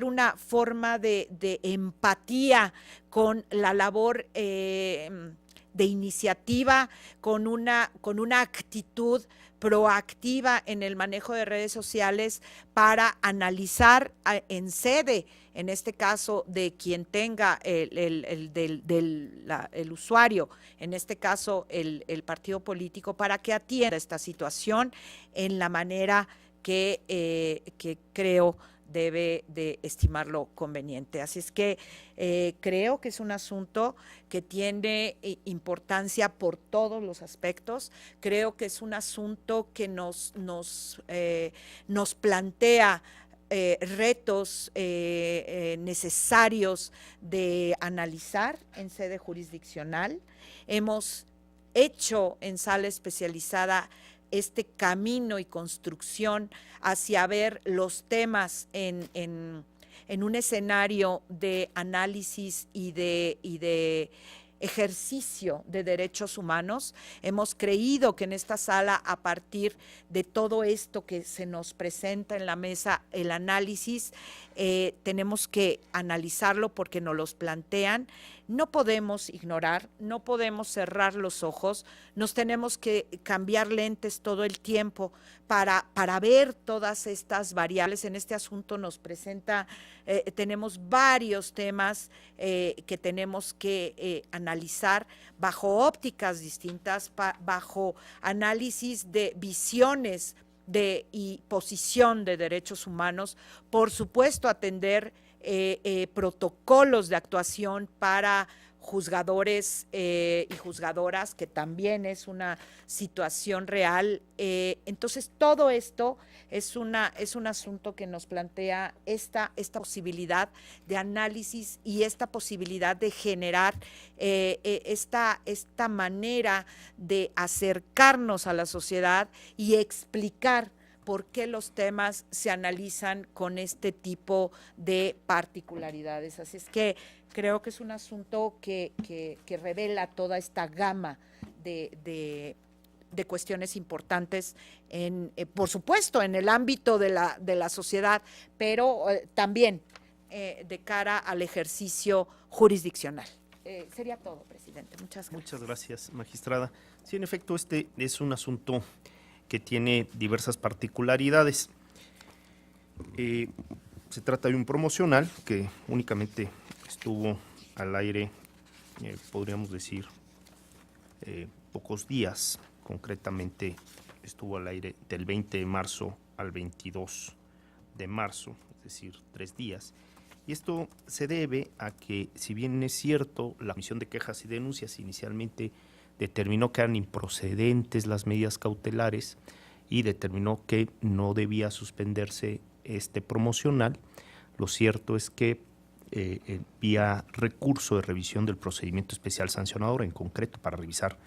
una forma de empatía con la labor iniciativa, con una actitud proactiva en el manejo de redes sociales para analizar en sede, en este caso de quien tenga el usuario, en este caso el partido político, para que atienda esta situación en la manera que creo debe de estimarlo conveniente. Así es que creo que es un asunto que tiene importancia por todos los aspectos. Creo que es un asunto que nos plantea retos necesarios de analizar en sede jurisdiccional. Hemos hecho en sala especializada este camino y construcción hacia ver los temas en un escenario de análisis y de ejercicio de derechos humanos. Hemos creído que en esta sala, a partir de todo esto que se nos presenta en la mesa, el análisis, tenemos que analizarlo porque nos los plantean. No podemos ignorar, no podemos cerrar los ojos, nos tenemos que cambiar lentes todo el tiempo para ver todas estas variables. En este asunto nos presenta, tenemos varios temas que tenemos que analizar bajo ópticas distintas, bajo análisis de visiones y posición de derechos humanos, por supuesto atender protocolos de actuación para juzgadores y juzgadoras, que también es una situación real. Entonces, todo esto es un asunto que nos plantea esta posibilidad de análisis y esta posibilidad de generar esta manera de acercarnos a la sociedad y explicar por qué los temas se analizan con este tipo de particularidades. Así es que creo que es un asunto que revela toda esta gama de cuestiones importantes, por supuesto, en el ámbito de la sociedad, pero también de cara al ejercicio jurisdiccional. Sería todo, presidente. Muchas gracias.
Muchas gracias, magistrada. Sí, en efecto, este es un asunto que tiene diversas particularidades. Se trata de un promocional que únicamente estuvo al aire, podríamos decir, pocos días. Concretamente estuvo al aire del 20 de marzo al 22 de marzo, es decir, 3 días. Y esto se debe a que, si bien es cierto, la Comisión de Quejas y Denuncias inicialmente determinó que eran improcedentes las medidas cautelares y determinó que no debía suspenderse este promocional, lo cierto es que vía recurso de revisión del procedimiento especial sancionador, en concreto para revisar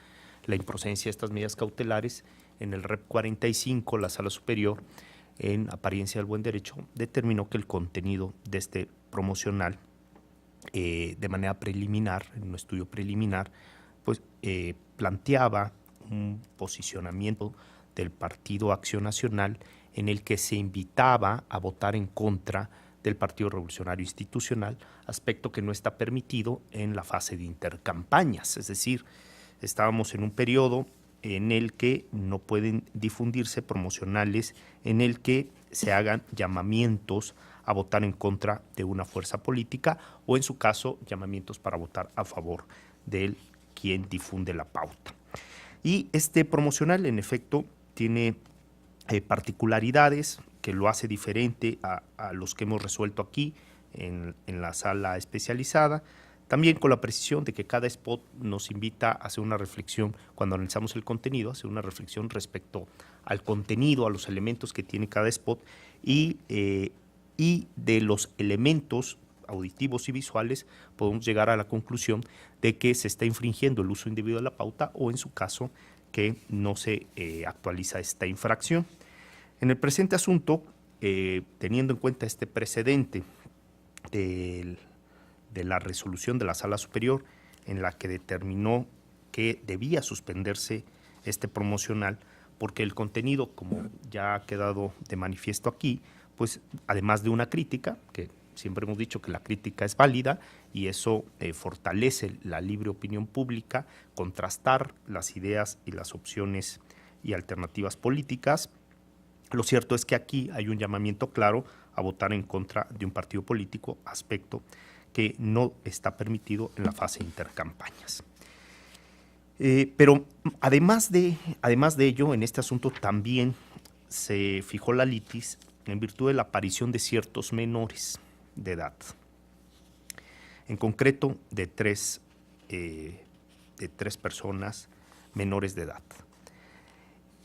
la improcedencia de estas medidas cautelares, en el REP 45, la Sala Superior, en apariencia del buen derecho, determinó que el contenido de este promocional, de manera preliminar, en un estudio preliminar, pues planteaba un posicionamiento del Partido Acción Nacional en el que se invitaba a votar en contra del Partido Revolucionario Institucional, aspecto que no está permitido en la fase de intercampañas. Es decir, estábamos en un periodo en el que no pueden difundirse promocionales en el que se hagan llamamientos a votar en contra de una fuerza política o, en su caso, llamamientos para votar a favor del quien difunde la pauta. Y este promocional, en efecto, tiene particularidades que lo hace diferente a los que hemos resuelto aquí en la sala especializada, también con la precisión de que cada spot nos invita a hacer una reflexión, cuando analizamos el contenido, a hacer una reflexión respecto al contenido, a los elementos que tiene cada spot y de los elementos auditivos y visuales podemos llegar a la conclusión de que se está infringiendo el uso indebido de la pauta o, en su caso, que no se actualiza esta infracción. En el presente asunto, teniendo en cuenta este precedente de la resolución de la Sala Superior en la que determinó que debía suspenderse este promocional, porque el contenido, como ya ha quedado de manifiesto aquí, pues además de una crítica, que siempre hemos dicho que la crítica es válida y eso fortalece la libre opinión pública, contrastar las ideas y las opciones y alternativas políticas. Lo cierto es que aquí hay un llamamiento claro a votar en contra de un partido político, aspecto que no está permitido en la fase de intercampañas. Pero además de ello, en este asunto también se fijó la litis en virtud de la aparición de ciertos menores de edad, en concreto de tres personas menores de edad.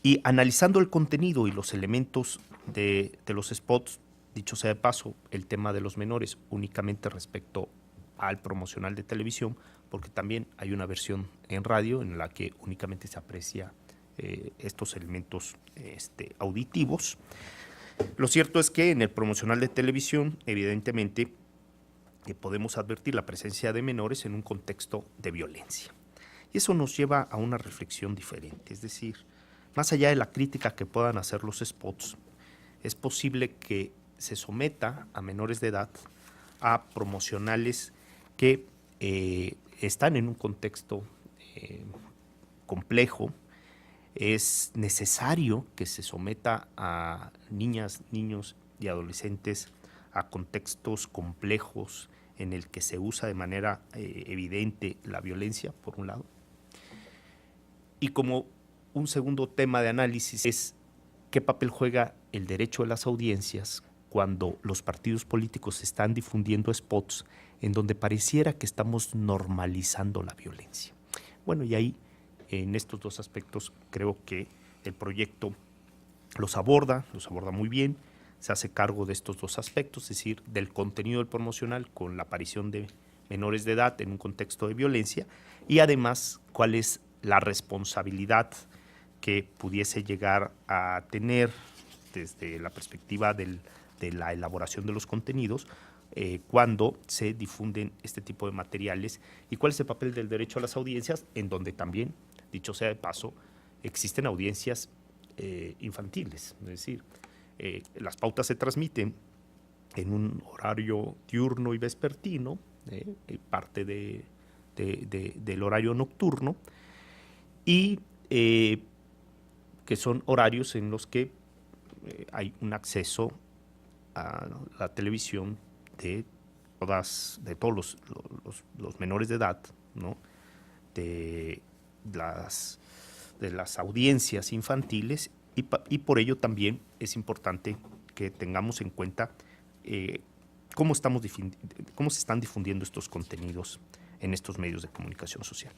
Y analizando el contenido y los elementos de los spots, dicho sea de paso, el tema de los menores únicamente respecto al promocional de televisión, porque también hay una versión en radio en la que únicamente se aprecia estos elementos auditivos. Lo cierto es que en el promocional de televisión, evidentemente, podemos advertir la presencia de menores en un contexto de violencia. Y eso nos lleva a una reflexión diferente, es decir, más allá de la crítica que puedan hacer los spots, es posible que se someta a menores de edad a promocionales que están en un contexto complejo. Es necesario que se someta a niñas, niños y adolescentes a contextos complejos en el que se usa de manera evidente la violencia, por un lado. Y como un segundo tema de análisis es qué papel juega el derecho de las audiencias cuando los partidos políticos están difundiendo spots en donde pareciera que estamos normalizando la violencia. Bueno, y ahí, en estos dos aspectos, creo que el proyecto los aborda muy bien, se hace cargo de estos dos aspectos, es decir, del contenido del promocional con la aparición de menores de edad en un contexto de violencia y además cuál es la responsabilidad que pudiese llegar a tener desde la perspectiva de la elaboración de los contenidos cuando se difunden este tipo de materiales y cuál es el papel del derecho a las audiencias, en donde también, dicho sea de paso, existen audiencias infantiles, es decir, las pautas se transmiten en un horario diurno y vespertino, parte del horario nocturno, y que son horarios en los que hay un acceso a la televisión de todos los menores de edad, ¿no? de las audiencias infantiles y por ello también es importante que tengamos en cuenta cómo se están difundiendo estos contenidos en estos medios de comunicación social.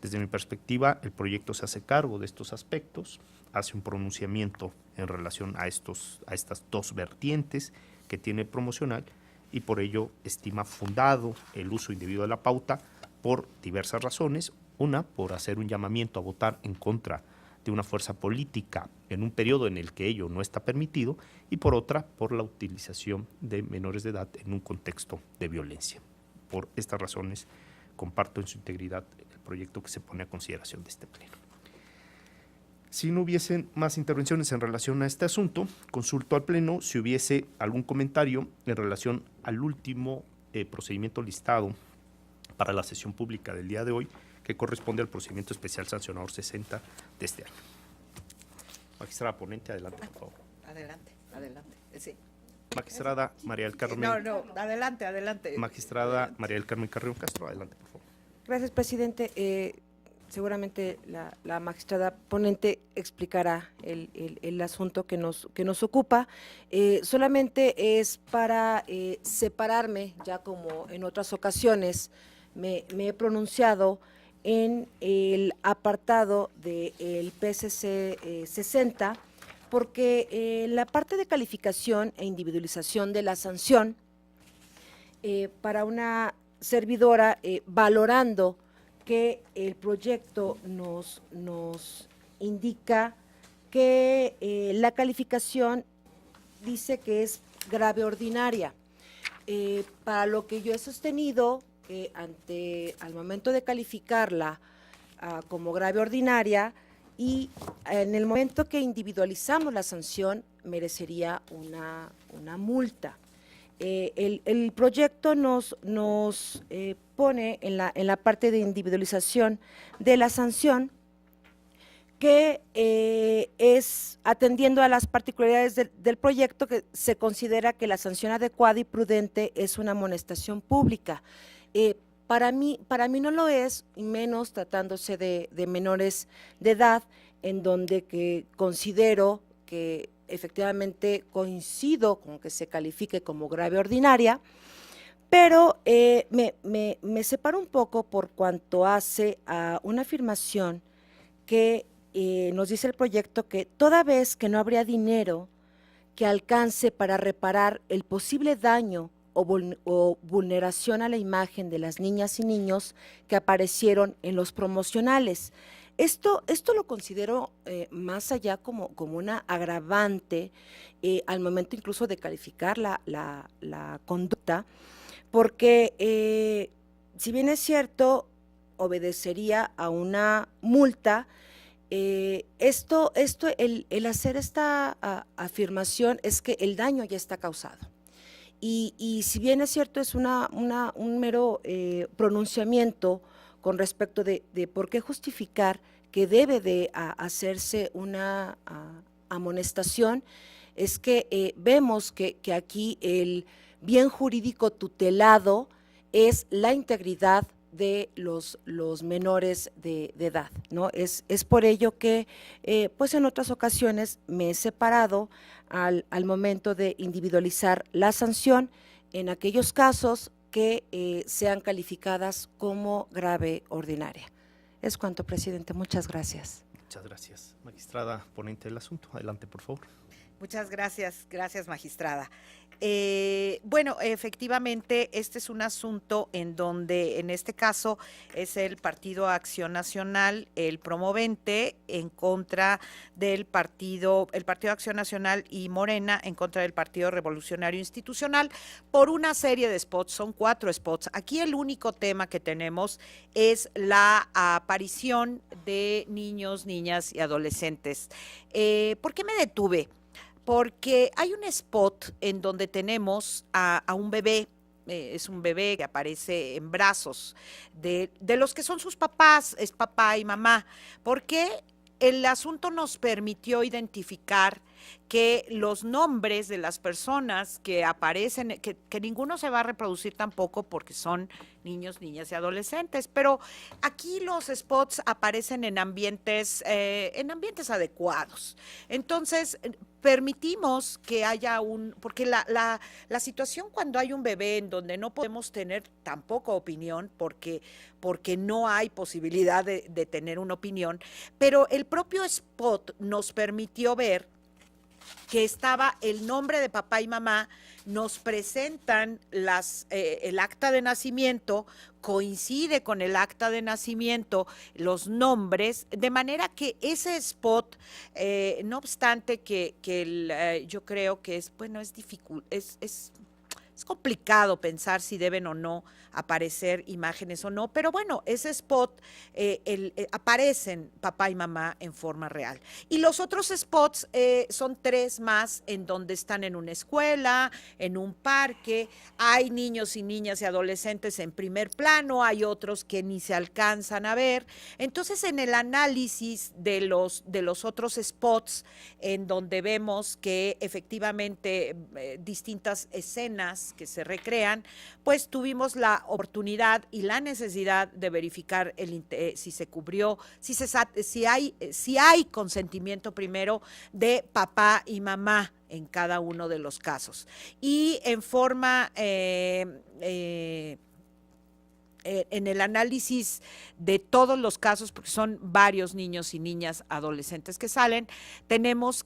Desde mi perspectiva, el proyecto se hace cargo de estos aspectos, hace un pronunciamiento en relación a estas dos vertientes que tiene el promocional y por ello estima fundado el uso indebido de la pauta por diversas razones. Una, por hacer un llamamiento a votar en contra de una fuerza política en un periodo en el que ello no está permitido y por otra, por la utilización de menores de edad en un contexto de violencia. Por estas razones, comparto en su integridad el proyecto que se pone a consideración de este pleno. Si no hubiesen más intervenciones en relación a este asunto, consulto al pleno si hubiese algún comentario en relación al último procedimiento listado para la sesión pública del día de hoy, que corresponde al procedimiento especial sancionador 60 de este año. Magistrada ponente, adelante, por favor.
Adelante, sí.
Magistrada María del Carmen.
No, adelante.
Magistrada María del Carmen Carrión Castro, adelante, por favor.
Gracias, presidente. Seguramente la magistrada ponente explicará el asunto que nos ocupa. Solamente es para separarme, ya como en otras ocasiones me he pronunciado en el apartado del PSC 60, porque la parte de calificación e individualización de la sanción para una servidora, valorando que el proyecto nos indica que la calificación dice que es grave ordinaria. Para lo que yo he sostenido, al momento de calificarla como grave ordinaria y en el momento que individualizamos la sanción, merecería una multa. el proyecto nos pone en la parte de individualización de la sanción, que es atendiendo a las particularidades del proyecto, que se considera que la sanción adecuada y prudente es una amonestación pública. Para mí no lo es, y menos tratándose de menores de edad, en donde que considero que efectivamente coincido con que se califique como grave ordinaria, pero me separo un poco por cuanto hace a una afirmación que nos dice el proyecto que toda vez que no habría dinero que alcance para reparar el posible daño o vulneración a la imagen de las niñas y niños que aparecieron en los promocionales. Esto lo considero más allá como una agravante al momento incluso de calificar la conducta, porque si bien es cierto, obedecería a una multa, el hacer esta afirmación es que el daño ya está causado. Y si bien es cierto, es un mero pronunciamiento con respecto de por qué justificar que debe de hacerse una amonestación, es que vemos que aquí el bien jurídico tutelado es la integridad de los menores de edad, ¿no? Es por ello que pues en otras ocasiones me he separado al momento de individualizar la sanción en aquellos casos que sean calificadas como grave ordinaria. Es cuanto, presidente. Muchas gracias.
Muchas gracias. Magistrada ponente del asunto, adelante, por favor.
Muchas gracias, magistrada. Bueno, efectivamente, este es un asunto en donde, en este caso, es el Partido Acción Nacional el promovente en contra del el Partido Acción Nacional y Morena en contra del Partido Revolucionario Institucional por una serie de spots, son 4 spots. Aquí el único tema que tenemos es la aparición de niños, niñas y adolescentes. ¿Por qué me detuve? Porque hay un spot en donde tenemos a un bebé, es un bebé que aparece en brazos de los que son sus papás, es papá y mamá, porque el asunto nos permitió identificar que los nombres de las personas que aparecen, que ninguno se va a reproducir tampoco porque son niños, niñas y adolescentes, pero aquí los spots aparecen en ambientes adecuados. Entonces, permitimos que haya porque la situación cuando hay un bebé en donde no podemos tener tampoco opinión, porque no hay posibilidad de tener una opinión, pero el propio spot nos permitió ver que estaba el nombre de papá y mamá, nos presentan el acta de nacimiento, coincide con el acta de nacimiento los nombres, de manera que ese spot, no obstante que yo creo que es difícil, es complicado pensar si deben o no aparecer imágenes o no, pero bueno, ese spot aparecen papá y mamá en forma real. Y los otros spots son 3 más en donde están en una escuela, en un parque, hay niños y niñas y adolescentes en primer plano, hay otros que ni se alcanzan a ver. Entonces, en el análisis de los otros spots, en donde vemos que efectivamente distintas escenas que se recrean, pues tuvimos la oportunidad y la necesidad de verificar si se cubrió, si hay consentimiento primero de papá y mamá en cada uno de los casos. Y en forma en el análisis de todos los casos, porque son varios niños y niñas adolescentes que salen, tenemos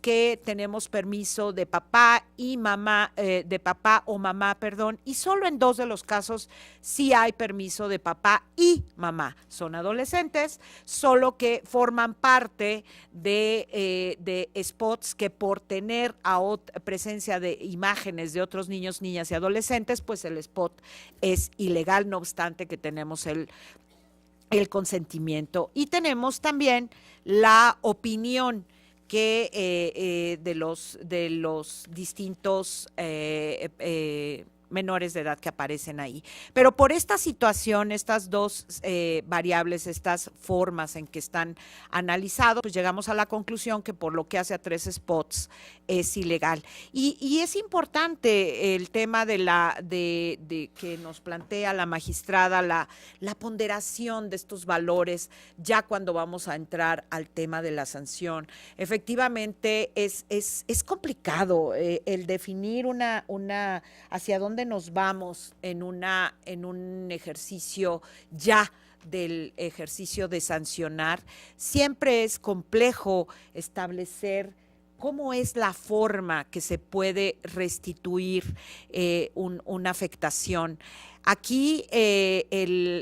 permiso de papá y mamá, de papá o mamá, perdón, y solo en 2 de los casos sí hay permiso de papá y mamá. Son adolescentes, solo que forman parte de spots que por tener presencia de imágenes de otros niños, niñas y adolescentes, pues el spot es ilegal, no obstante que tenemos el consentimiento. Y tenemos también la opinión que de los distintos menores de edad que aparecen ahí. Pero por esta situación, estas dos variables, estas formas en que están analizados, pues llegamos a la conclusión que por lo que hace a 3 spots es ilegal. Y es importante el tema de que nos plantea la magistrada, la ponderación de estos valores ya cuando vamos a entrar al tema de la sanción. Efectivamente, es complicado el definir hacia dónde nos vamos en un ejercicio ya del ejercicio de sancionar. Siempre es complejo establecer cómo es la forma que se puede restituir una afectación. Aquí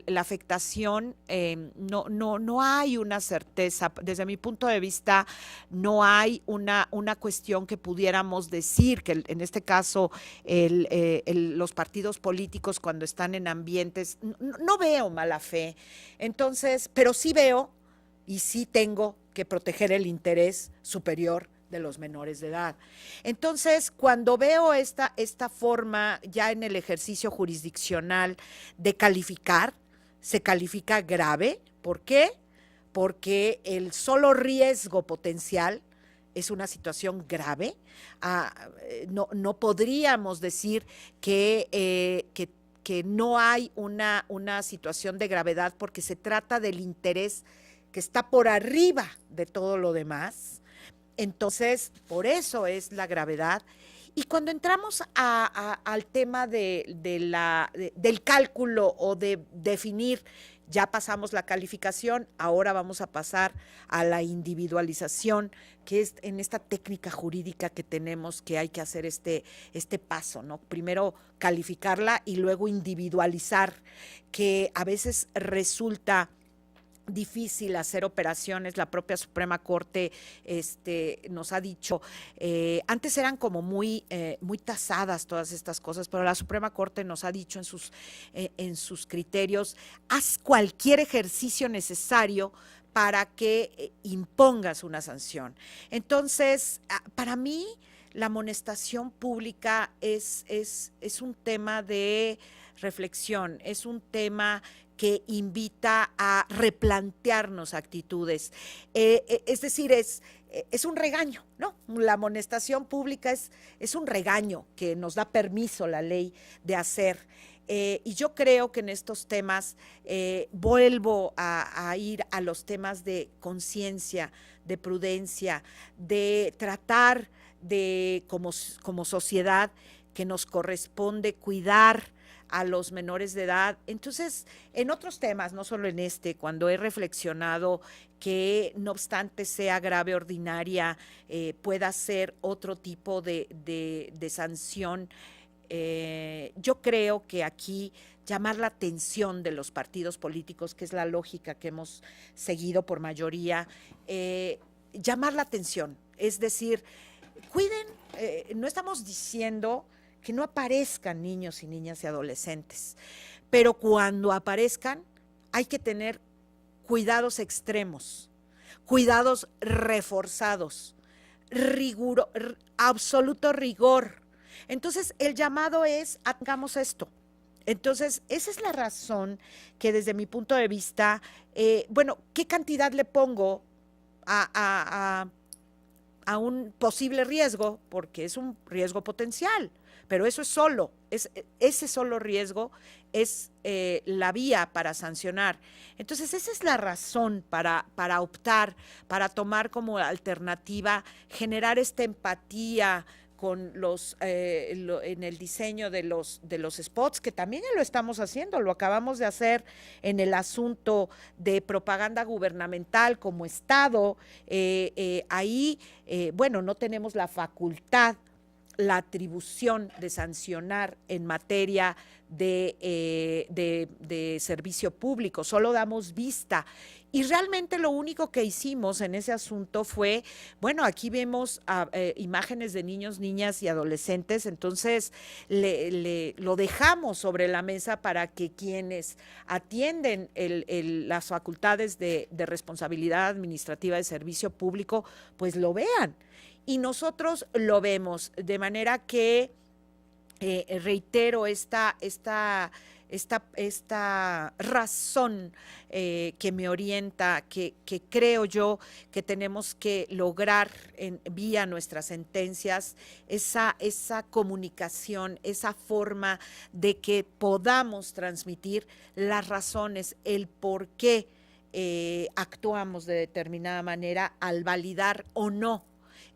la afectación no hay una certeza. Desde mi punto de vista, no hay una cuestión que pudiéramos decir que en este caso los partidos políticos cuando están en ambientes, no veo mala fe. Entonces, pero sí veo y sí tengo que proteger el interés superior de los menores de edad. Entonces, cuando veo esta forma ya en el ejercicio jurisdiccional de calificar, se califica grave. ¿Por qué? Porque el solo riesgo potencial es una situación grave. No podríamos decir que no hay una situación de gravedad porque se trata del interés que está por arriba de todo lo demás. Entonces, por eso es la gravedad. Y cuando entramos al tema del cálculo o de definir, ya pasamos la calificación, ahora vamos a pasar a la individualización, que es en esta técnica jurídica que tenemos, que hay que hacer este paso, ¿no? Primero calificarla y luego individualizar, que a veces resulta difícil hacer operaciones. La propia Suprema Corte nos ha dicho, antes eran como muy tasadas todas estas cosas, pero la Suprema Corte nos ha dicho en sus criterios, haz cualquier ejercicio necesario para que impongas una sanción. Entonces, para mí, la amonestación pública es un tema de reflexión, es un tema que invita a replantearnos actitudes. Es decir, es un regaño, ¿no? La amonestación pública es un regaño que nos da permiso la ley de hacer. Y yo creo que en estos temas vuelvo a ir a los temas de conciencia, de prudencia, de tratar de, como sociedad, que nos corresponde cuidar a los menores de edad. Entonces, en otros temas, no solo en cuando he reflexionado que no obstante sea grave ordinaria, pueda ser otro tipo de sanción, yo creo que aquí llamar la atención de los partidos políticos, que es la lógica que hemos seguido por mayoría, llamar la atención, es decir, cuiden, no estamos diciendo que no aparezcan niños y niñas y adolescentes, pero cuando aparezcan hay que tener cuidados extremos, cuidados reforzados, absoluto rigor. Entonces, el llamado es, hagamos esto. Entonces, esa es la razón que desde mi punto de vista, ¿qué cantidad le pongo a un posible riesgo? Porque es un riesgo potencial. Pero eso ese solo riesgo es la vía para sancionar. Entonces, esa es la razón para optar, para tomar como alternativa, generar esta empatía con en el diseño de los spots, que también ya lo estamos haciendo, lo acabamos de hacer en el asunto de propaganda gubernamental como Estado. Ahí, no tenemos la facultad, la atribución de sancionar en materia de servicio público, solo damos vista. Y realmente lo único que hicimos en ese asunto fue, aquí vemos imágenes de niños, niñas y adolescentes, entonces lo dejamos sobre la mesa para que quienes atienden las facultades de responsabilidad administrativa de servicio público, pues lo vean. Y nosotros lo vemos, de manera que reitero esta razón que me orienta, que creo yo que tenemos que lograr vía nuestras sentencias, esa comunicación, esa forma de que podamos transmitir las razones, el por qué actuamos de determinada manera al validar o no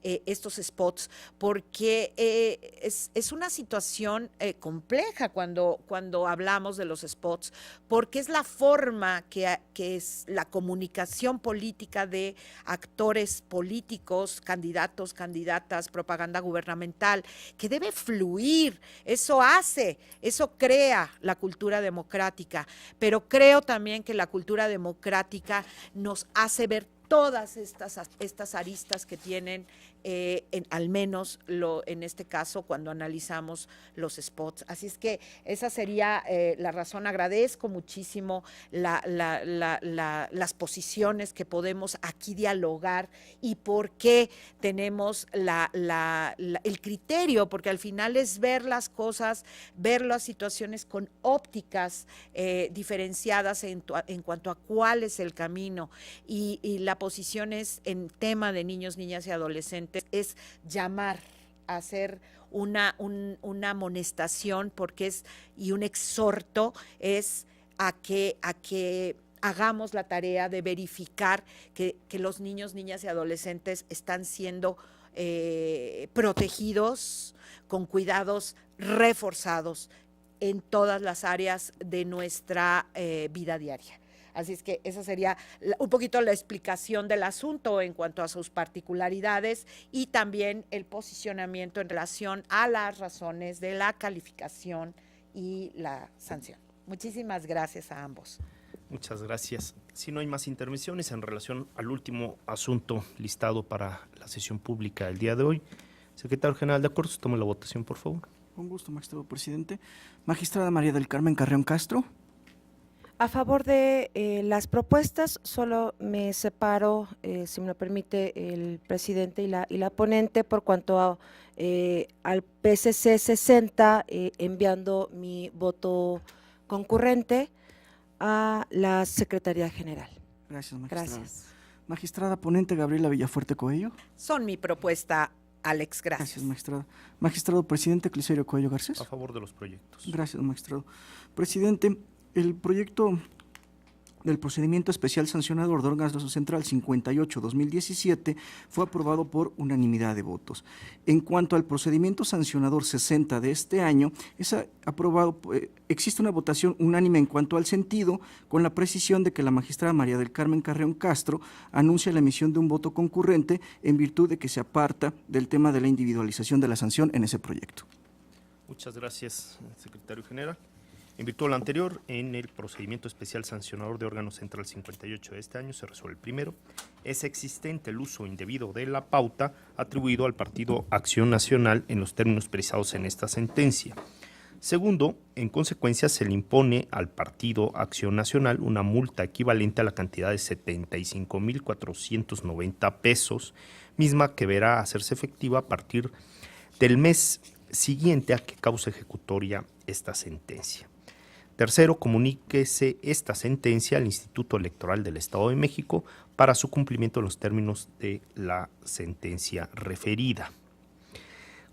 estos spots, porque es una situación compleja cuando hablamos de los spots, porque es la forma que es la comunicación política de actores políticos, candidatos, candidatas, propaganda gubernamental, que debe fluir. Eso crea la cultura democrática, pero creo también que la cultura democrática nos hace ver todas estas aristas que tienen, al menos en este caso, cuando analizamos los spots. Así es que esa sería la razón. Agradezco muchísimo las posiciones que podemos aquí dialogar y por qué tenemos el criterio, porque al final es ver las cosas, ver las situaciones con ópticas diferenciadas en cuanto a cuál es el camino, y la posición es en tema de niños, niñas y adolescentes, es llamar a hacer una amonestación, y un exhorto es a que hagamos la tarea de verificar que los niños, niñas y adolescentes están siendo protegidos con cuidados reforzados en todas las áreas de nuestra vida diaria. Así es que esa sería un poquito la explicación del asunto en cuanto a sus particularidades y también el posicionamiento en relación a las razones de la calificación y la sanción. Muchísimas gracias a ambos.
Muchas gracias. Si no hay más intervenciones en relación al último asunto listado para la sesión pública el día de hoy, secretario general, de acuerdo, tome la votación, por favor.
Con gusto, magistrado presidente. Magistrada María del Carmen Carreón Castro.
A favor de las propuestas, solo me separo, si me lo permite el presidente y la ponente, por cuanto al PSC 60, enviando mi voto concurrente a la Secretaría General.
Gracias, magistrada.
Gracias.
Magistrada ponente Gabriela Villafuerte Coello.
Son mi propuesta, Alex. Gracias.
Gracias, magistrada. Magistrado presidente Cliserio Coello Garcés.
A favor de los proyectos.
Gracias, magistrado. Presidente, el proyecto del procedimiento especial sancionador de órganos central 58-2017 fue aprobado por unanimidad de votos. En cuanto al procedimiento sancionador 60 de este año, existe una votación unánime en cuanto al sentido, con la precisión de que la magistrada María del Carmen Carreón Castro anuncia la emisión de un voto concurrente en virtud de que se aparta del tema de la individualización de la sanción en ese proyecto.
Muchas gracias, secretario general. En virtud de lo anterior, en el procedimiento especial sancionador de órgano central 58 de este año se resuelve. Primero, es existente el uso indebido de la pauta atribuido al Partido Acción Nacional en los términos precisados en esta sentencia. Segundo, en consecuencia se le impone al Partido Acción Nacional una multa equivalente a la cantidad de 75,490 pesos, misma que verá hacerse efectiva a partir del mes siguiente a que cause ejecutoria esta sentencia. Tercero, comuníquese esta sentencia al Instituto Electoral del Estado de México para su cumplimiento en los términos de la sentencia referida.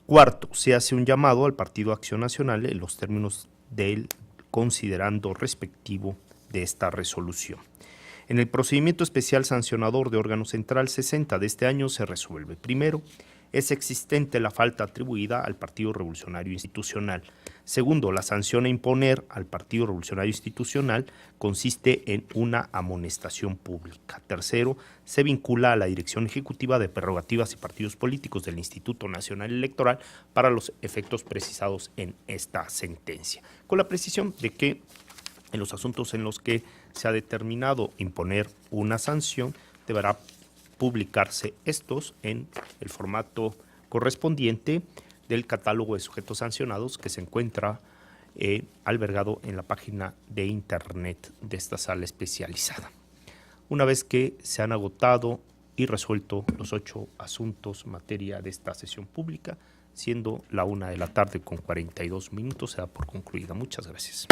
Cuarto, se hace un llamado al Partido Acción Nacional en los términos del considerando respectivo de esta resolución. En el procedimiento especial sancionador de órgano central 60 de este año se resuelve. Primero, es existente la falta atribuida al Partido Revolucionario Institucional. Segundo, la sanción a imponer al Partido Revolucionario Institucional consiste en una amonestación pública. Tercero, se vincula a la Dirección Ejecutiva de Prerrogativas y Partidos Políticos del Instituto Nacional Electoral para los efectos precisados en esta sentencia. Con la precisión de que en los asuntos en los que se ha determinado imponer una sanción, deberá publicarse estos en el formato correspondiente del catálogo de sujetos sancionados que se encuentra albergado en la página de internet de esta sala especializada. Una vez que se han agotado y resuelto los 8 asuntos materia de esta sesión pública, Siendo la 1 de la tarde con 42 minutos, se da por concluida. Muchas gracias.